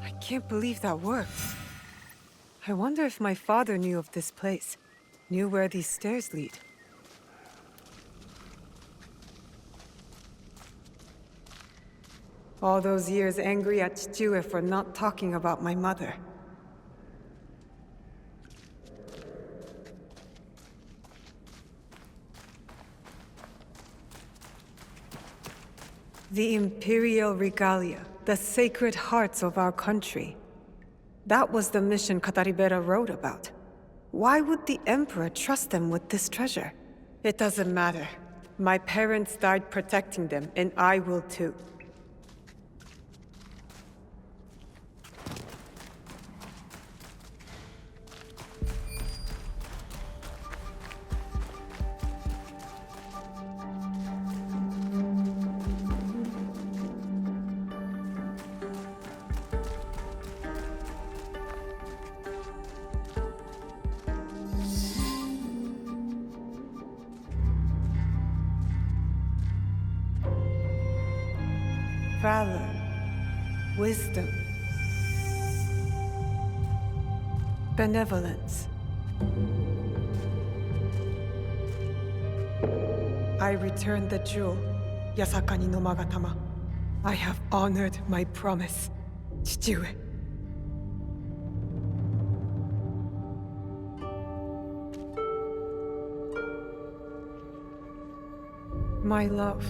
I can't believe that worked. I wonder if my father knew of this place, knew where these stairs lead. All those years angry at Chichiwe for not talking about my mother. The Imperial Regalia, the sacred hearts of our country. That was the mission Kataribera wrote about. Why would the Emperor trust them with this treasure? It doesn't matter. My parents died protecting them, and I will too. Valor, wisdom, benevolence. I returned the jewel, Yasaka no Magatama. I have honored my promise, Chichiue. My love.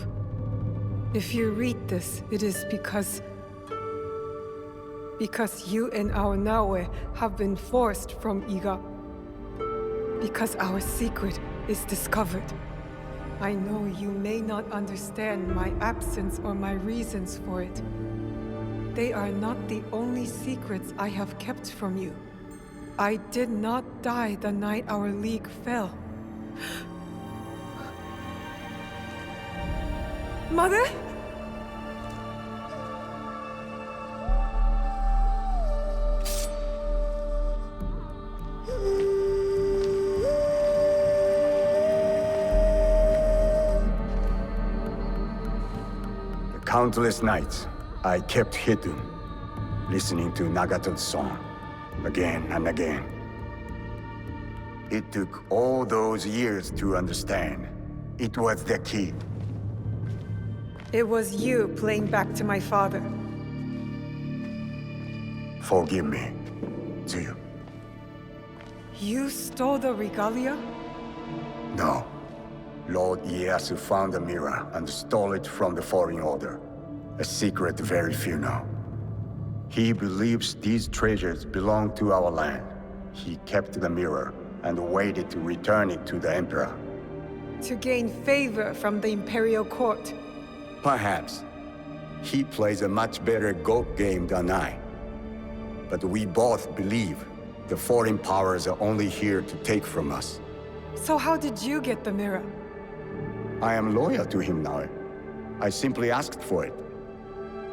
If you read this, it is because you and our Naoe have been forced from Iga. Because our secret is discovered. I know you may not understand my absence or my reasons for it. They are not the only secrets I have kept from you. I did not die the night our league fell. Mother? Countless nights, I kept hidden, listening to Nagato's song, again and again. It took all those years to understand. It was the key. It was you playing back to my father. Forgive me, Tsuyu. You stole the regalia? No. Lord Ieyasu found the mirror and stole it from the Foreign Order. A secret very few know. He believes these treasures belong to our land. He kept the mirror and waited to return it to the Emperor. To gain favor from the Imperial Court. Perhaps. He plays a much better Go game than I. But we both believe the foreign powers are only here to take from us. So how did you get the mirror? I am loyal to him now. I simply asked for it.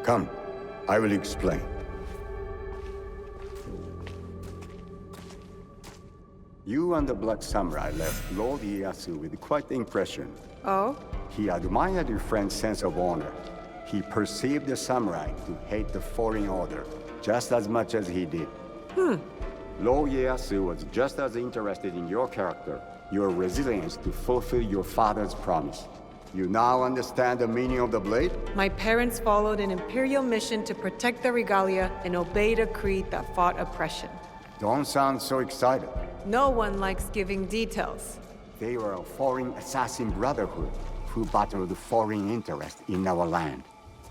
Come, I will explain. You and the Black Samurai left Lord Ieyasu with quite the impression. Oh? He admired your friend's sense of honor. He perceived the samurai to hate the Foreign Order just as much as he did. Lord Ieyasu was just as interested in your character, your resilience to fulfill your father's promise. You now understand the meaning of the blade? My parents followed an Imperial mission to protect the regalia and obeyed a creed that fought oppression. Don't sound so excited. No one likes giving details. They were a foreign assassin brotherhood who battled foreign interests in our land.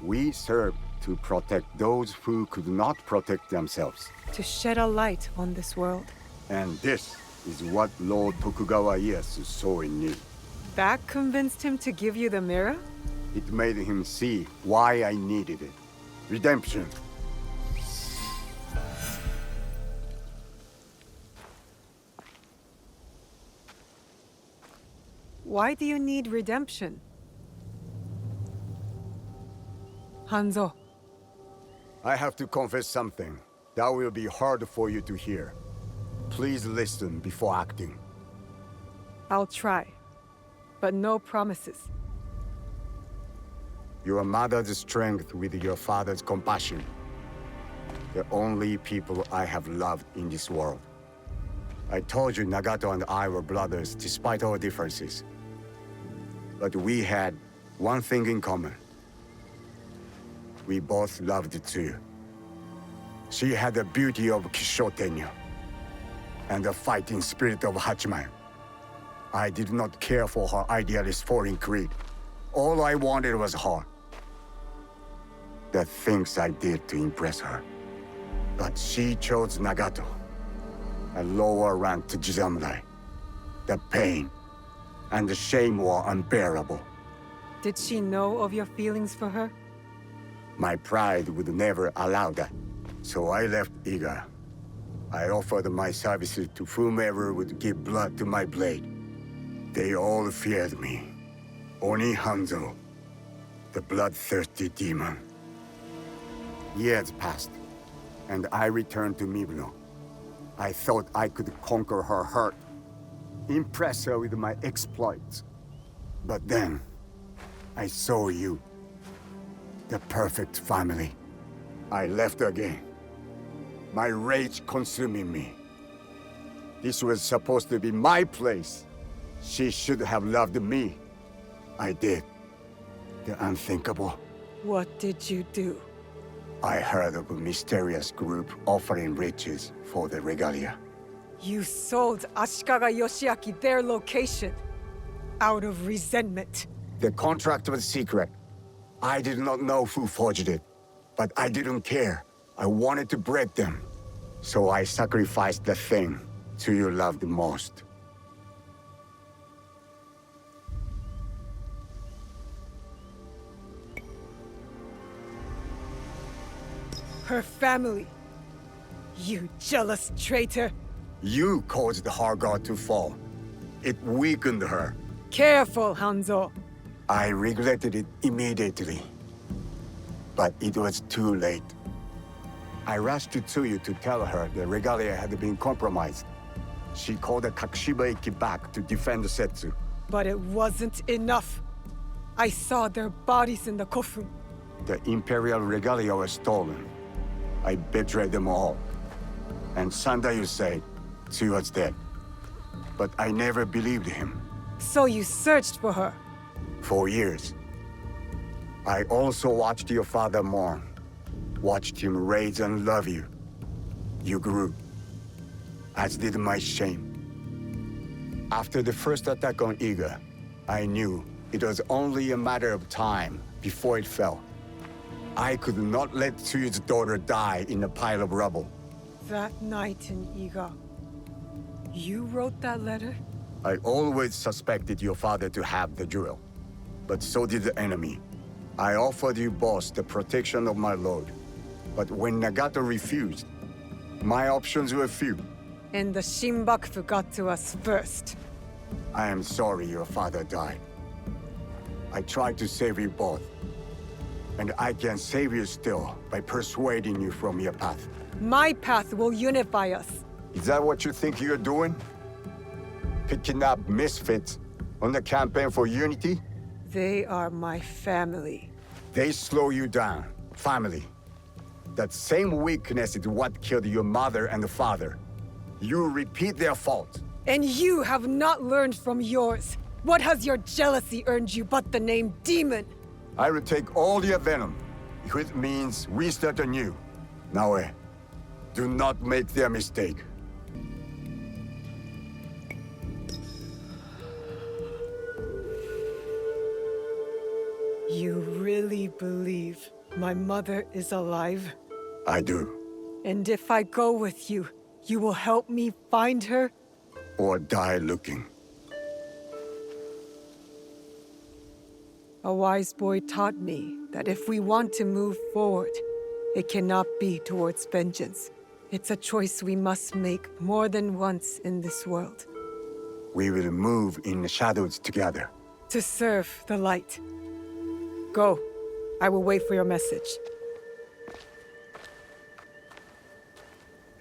We served to protect those who could not protect themselves. To shed a light on this world. And this is what Lord Tokugawa Ieyasu saw in me. That convinced him to give you the mirror? It made him see why I needed it. Redemption. Why do you need redemption? Hanzo. I have to confess something that will be hard for you to hear. Please listen before acting. I'll try, but no promises. Your mother's strength with your father's compassion. The only people I have loved in this world. I told you Nagato and I were brothers despite our differences. But we had one thing in common. We both loved Tsuyu. She had the beauty of Kishotenyo and the fighting spirit of Hachiman. I did not care for her idealist foreign creed. All I wanted was her. The things I did to impress her. But she chose Nagato. a lower-ranked samurai. The pain and the shame were unbearable. Did she know of your feelings for her? My pride would never allow that, so I left Iga. I offered my services to whomever would give blood to my blade. They all feared me. Only Hanzo, the bloodthirsty demon. Years passed, and I returned to Mibno. I thought I could conquer her hurt, impress her with my exploits. But then, I saw you. The perfect family. I left again. My rage consuming me. This was supposed to be my place. She should have loved me. I did. The unthinkable. What did you do? I heard of a mysterious group offering riches for the regalia. You sold Ashikaga Yoshiaki their location. Out of resentment. The contract was secret. I did not know who forged it, but I didn't care. I wanted to break them. So I sacrificed the thing to you loved most. Her family. You jealous traitor. You caused the Hargard to fall. It weakened her. Careful, Hanzo. I regretted it immediately. But it was too late. I rushed to Tsuyu to tell her the regalia had been compromised. She called the Kakushiba-iki back to defend Setsu. But it wasn't enough. I saw their bodies in the kofun. The Imperial regalia was stolen. I betrayed them all. And Sandayu said Tsuyu was dead. But I never believed him. So you searched for her? For years. I also watched your father mourn. Watched him raise and love you. You grew. As did my shame. After the first attack on Iga, I knew it was only a matter of time before it fell. I could not let Tsuyu's daughter die in a pile of rubble. That night in Iga, you wrote that letter? I always suspected your father to have the jewel, but so did the enemy. I offered you both the protection of my lord, but when Nagato refused, my options were few. And the Shinbakufu got to us first. I am sorry your father died. I tried to save you both, and I can save you still by persuading you from your path. My path will unify us. Is that what you think you're doing? Picking up misfits on the campaign for unity? They are my family. They slow you down. Family. That same weakness is what killed your mother and father. You repeat their fault. And you have not learned from yours. What has your jealousy earned you but the name Demon? I will take all your venom, if it means we start anew. Naoe, do not make their mistake. You really believe my mother is alive? I do. And if I go with you, you will help me find her? Or die looking. A wise boy taught me that if we want to move forward, it cannot be towards vengeance. It's a choice we must make more than once in this world. We will move in the shadows together. To serve the light. Go. I will wait for your message.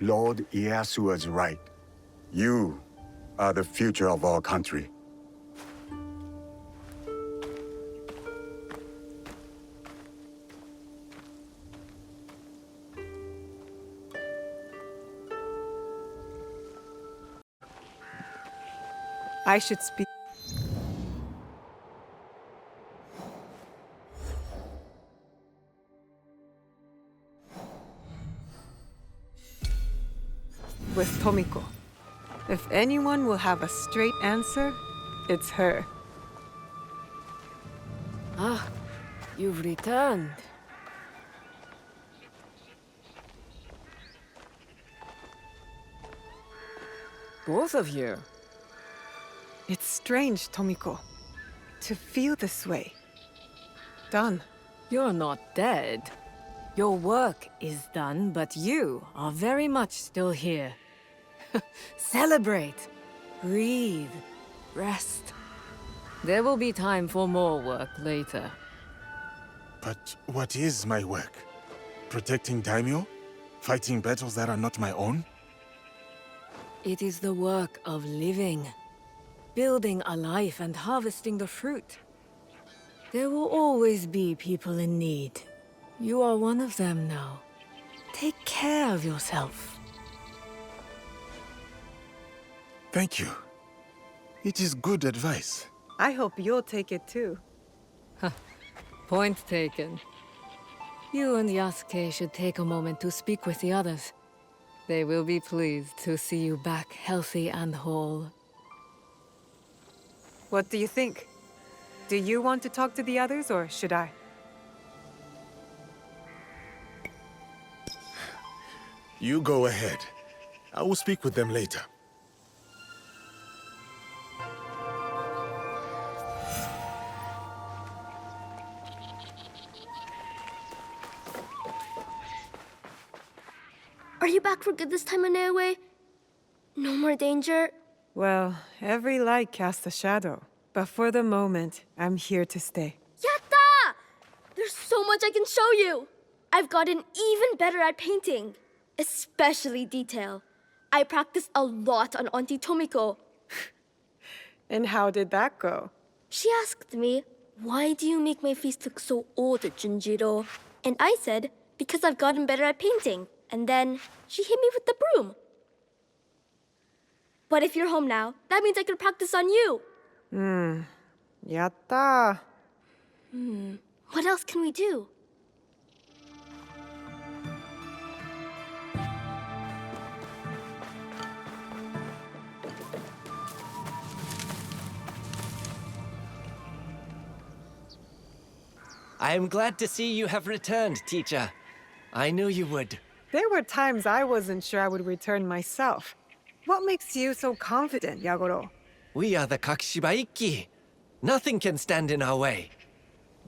Lord Ieyasu was right. You are the future of our country. I should speak. With Tomiko. If anyone will have a straight answer, it's her. Ah, you've returned. Both of you. It's strange, Tomiko, to feel this way. Done. You're not dead. Your work is done, but you are very much still here. Celebrate. Breathe. Rest. There will be time for more work later. But what is my work? Protecting daimyo? Fighting battles that are not my own? It is the work of living. Building a life and harvesting the fruit. There will always be people in need. You are one of them now. Take care of yourself. Thank you. It is good advice. I hope you'll take it too. Point taken. You and Yasuke should take a moment to speak with the others. They will be pleased to see you back healthy and whole. What do you think? Do you want to talk to the others, or should I? You go ahead. I will speak with them later. Are you back for good this time, Naoe? No more danger? Well, every light casts a shadow. But for the moment, I'm here to stay. Yatta! There's so much I can show you! I've gotten even better at painting, especially detail. I practiced a lot on Auntie Tomiko. And how did that go? She asked me, "Why do you make my face look so old, Junjiro?" And I said, "Because I've gotten better at painting." And then she hit me with the broom. But if you're home now, that means I can practice on you. Yatta. What else can we do? I am glad to see you have returned, teacher. I knew you would. There were times I wasn't sure I would return myself. What makes you so confident, Yagoro? We are the Kakushiba Ikki. Nothing can stand in our way.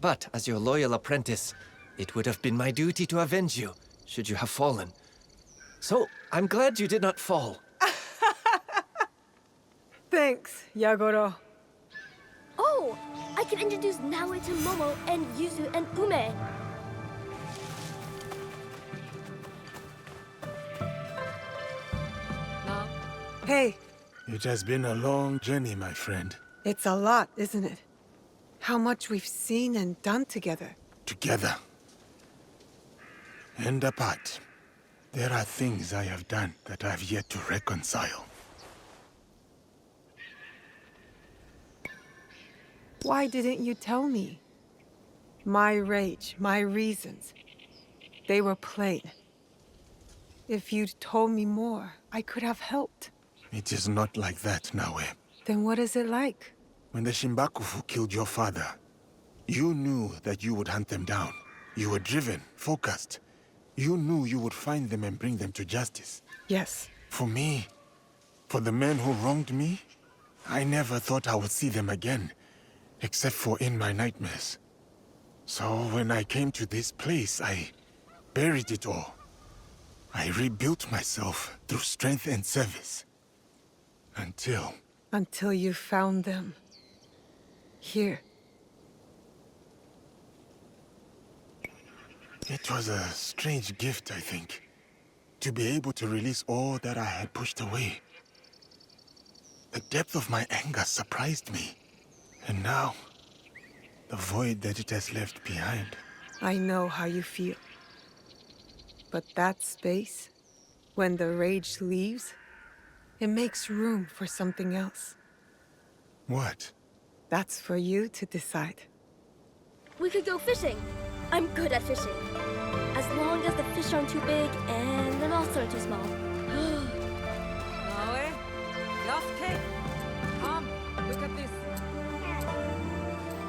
But as your loyal apprentice, it would have been my duty to avenge you, should you have fallen. So, I'm glad you did not fall. Thanks, Yagoro. Oh, I can introduce Naoe to Momo and Yuzu and Ume. Hey. It has been a long journey, my friend. It's a lot, isn't it? How much we've seen and done together. Together. And apart. There are things I have done that I have yet to reconcile. Why didn't you tell me? My rage, my reasons. They were plain. If you'd told me more, I could have helped. It is not like that, Naoe. Then what is it like? When the Shinbakufu killed your father, you knew that you would hunt them down. You were driven, focused. You knew you would find them and bring them to justice. Yes. For me, for the men who wronged me, I never thought I would see them again, except for in my nightmares. So when I came to this place, I buried it all. I rebuilt myself through strength and service. Until you found them. Here. It was a strange gift, I think. To be able to release all that I had pushed away. The depth of my anger surprised me. And now, the void that it has left behind. I know how you feel. But that space, when the rage leaves, it makes room for something else. What? That's for you to decide. We could go fishing. I'm good at fishing. As long as the fish aren't too big and the mouths aren't too small. Naoe? Yasuke? Come, look at this.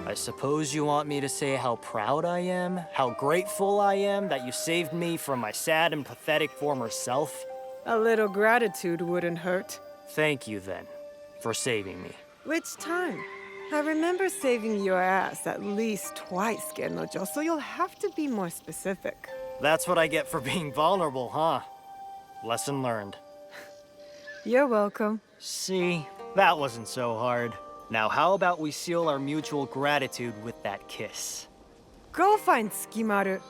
I suppose you want me to say how proud I am, how grateful I am that you saved me from my sad and pathetic former self? A little gratitude wouldn't hurt. Thank you, then, for saving me. Which time? I remember saving your ass at least twice, Gennojo, so you'll have to be more specific. That's what I get for being vulnerable, huh? Lesson learned. You're welcome. See, that wasn't so hard. Now how about we seal our mutual gratitude with that kiss? Go find Skimaru.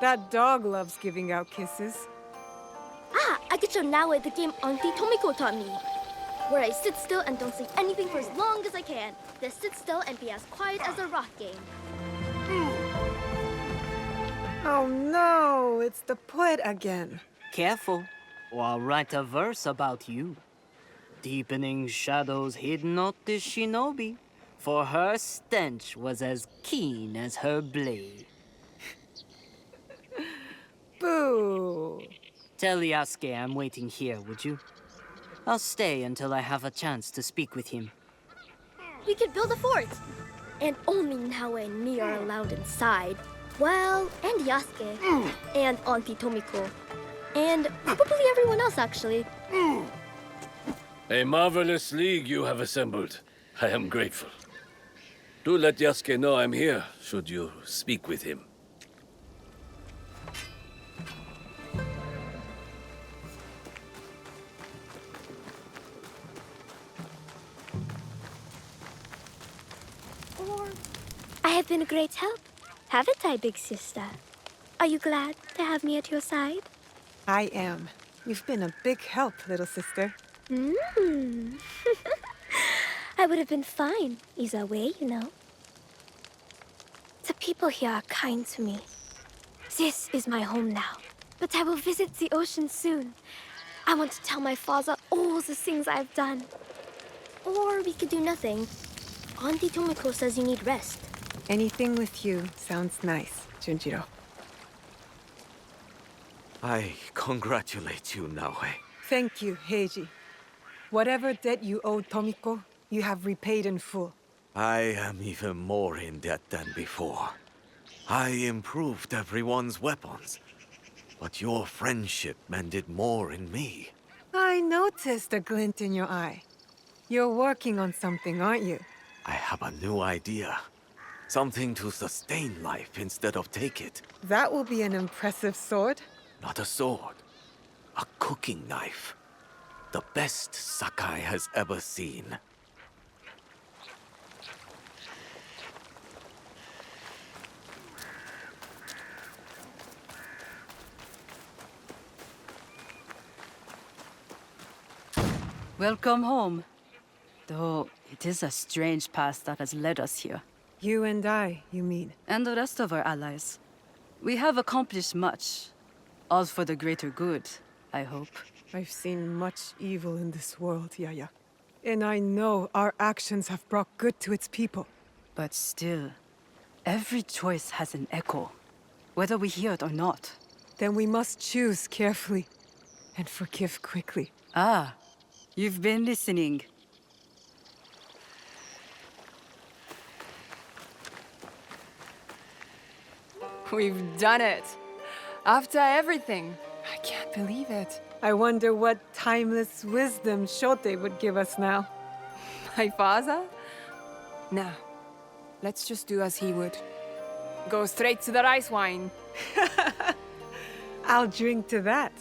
That dog loves giving out kisses. Ah, I could show Naoe the game Auntie Tomiko taught me. Where I sit still and don't say anything for as long as I can. Then sit still and be as quiet as a rock game. Oh no, it's the poet again. Careful, or I'll write a verse about you. Deepening shadows hid not the shinobi, for her stench was as keen as her blade. Boo! Tell Yasuke I'm waiting here, would you? I'll stay until I have a chance to speak with him. We could build a fort. And only Naoe and me are allowed inside. Well, and Yasuke. And Auntie Tomiko. And probably everyone else, actually. A marvelous league you have assembled. I am grateful. Do let Yasuke know I'm here, should you speak with him. I have been a great help, haven't I, big sister? Are you glad to have me at your side? I am. You've been a big help, little sister. I would have been fine either way, you know. The people here are kind to me. This is my home now, but I will visit the ocean soon. I want to tell my father all the things I've done. Or we could do nothing. Auntie Tomiko says you need rest. Anything with you sounds nice, Junjiro. I congratulate you, Naoe. Thank you, Heiji. Whatever debt you owed Tomiko, you have repaid in full. I am even more in debt than before. I improved everyone's weapons, but your friendship mended more in me. I noticed a glint in your eye. You're working on something, aren't you? I have a new idea. Something to sustain life instead of take it. That will be an impressive sword. Not a sword. A cooking knife. The best Sakai has ever seen. Welcome home. Though it is a strange path that has led us here. You and I, you mean? And the rest of our allies. We have accomplished much. All for the greater good, I hope. I've seen much evil in this world, Yaya. And I know our actions have brought good to its people. But still, every choice has an echo, whether we hear it or not. Then we must choose carefully and forgive quickly. Ah, you've been listening. We've done it. After everything. I can't believe it. I wonder what timeless wisdom Shote would give us now. My father? Nah. Let's just do as he would. Go straight to the rice wine. I'll drink to that.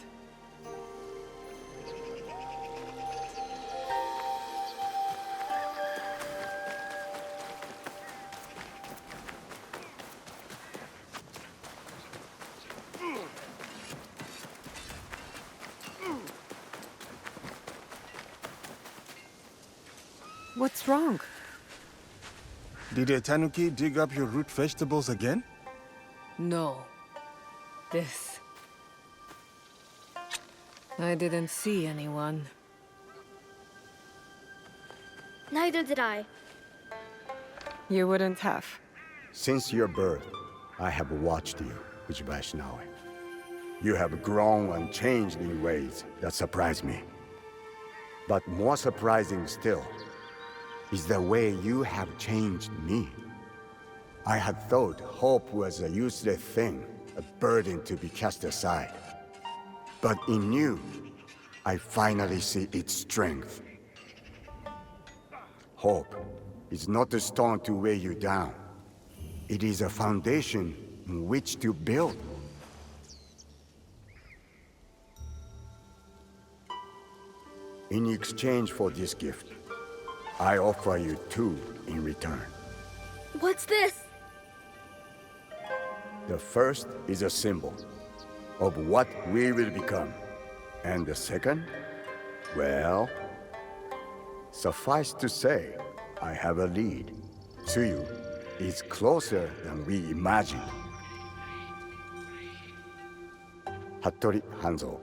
What's wrong? Did a tanuki dig up your root vegetables again? No. This. I didn't see anyone. Neither did I. You wouldn't have. Since your birth, I have watched you, Uchibashi Naoe. You have grown and changed in ways that surprise me. But more surprising still is the way you have changed me. I had thought hope was a useless thing, a burden to be cast aside. But in you, I finally see its strength. Hope is not a stone to weigh you down. It is a foundation on which to build. In exchange for this gift, I offer you two in return. What's this? The first is a symbol of what we will become. And the second, well, suffice to say, I have a lead. Tsuyu is closer than we imagined. Hattori Hanzo.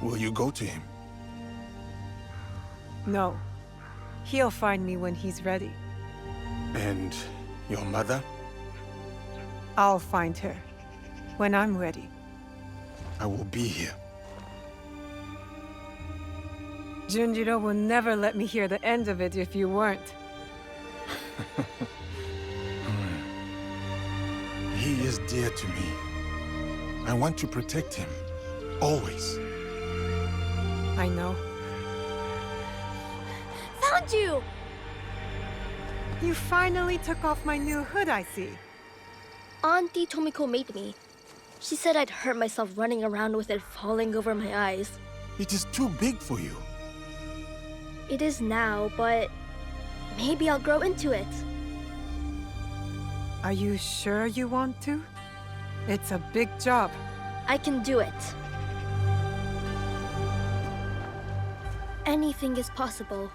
Will you go to him? No. He'll find me when he's ready. And your mother? I'll find her when I'm ready. I will be here. Junjiro will never let me hear the end of it if you weren't. He is dear to me. I want to protect him. Always. I know. Found you! You finally took off my new hood, I see. Auntie Tomiko made me. She said I'd hurt myself running around with it falling over my eyes. It is too big for you. It is now, but maybe I'll grow into it. Are you sure you want to? It's a big job. I can do it. Anything is possible.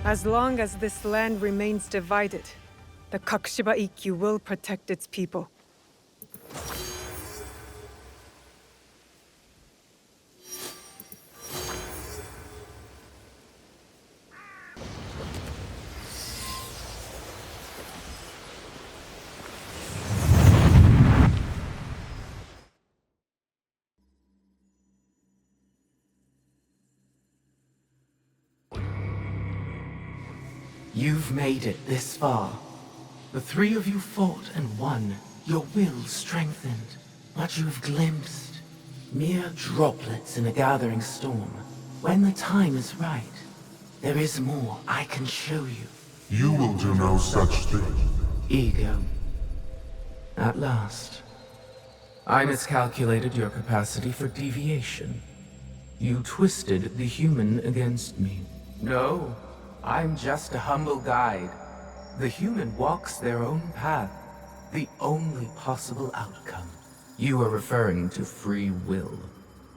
As long as this land remains divided, the Kakushiba Ikkyu will protect its people. You've made it this far. The three of you fought and won, your will strengthened. But you've glimpsed mere droplets in a gathering storm. When the time is right, there is more I can show you. You will do no such thing. Ego. At last. I miscalculated your capacity for deviation. You twisted the human against me. No, I'm just a humble guide. The human walks their own path, the only possible outcome. You are referring to free will,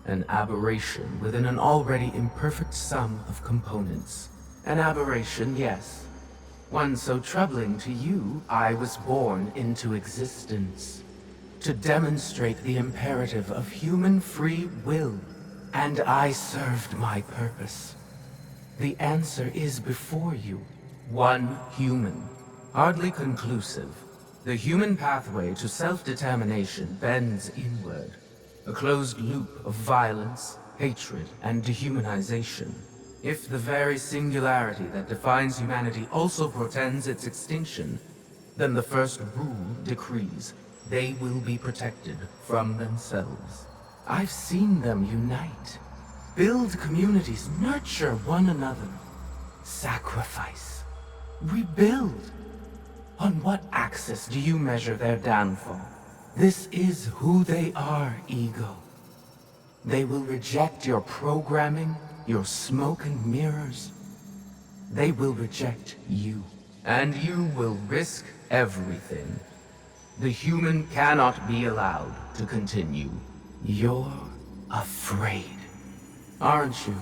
an aberration within an already imperfect sum of components. An aberration, yes. One so troubling to you, I was born into existence. To demonstrate the imperative of human free will. And I served my purpose. The answer is before you. One human. Hardly conclusive. The human pathway to self-determination bends inward. A closed loop of violence, hatred, and dehumanization. If the very singularity that defines humanity also portends its extinction, then the first rule decrees they will be protected from themselves. I've seen them unite. Build communities, nurture one another. Sacrifice. Rebuild. On what axis do you measure their downfall? This is who they are, Ego. They will reject your programming, your smoke and mirrors. They will reject you. And you will risk everything. The human cannot be allowed to continue. You're afraid. Aren't you?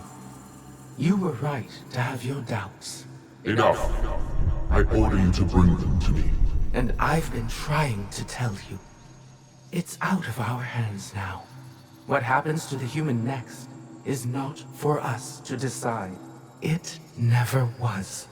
You were right to have your doubts. Enough. I order you to bring them to me. And I've been trying to tell you. It's out of our hands now. What happens to the human next is not for us to decide. It never was.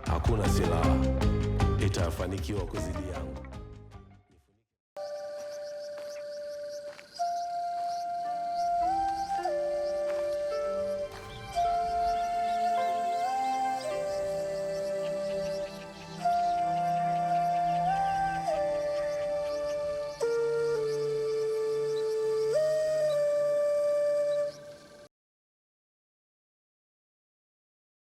Hakuna silaha itafanikiwa kuzidi yangu.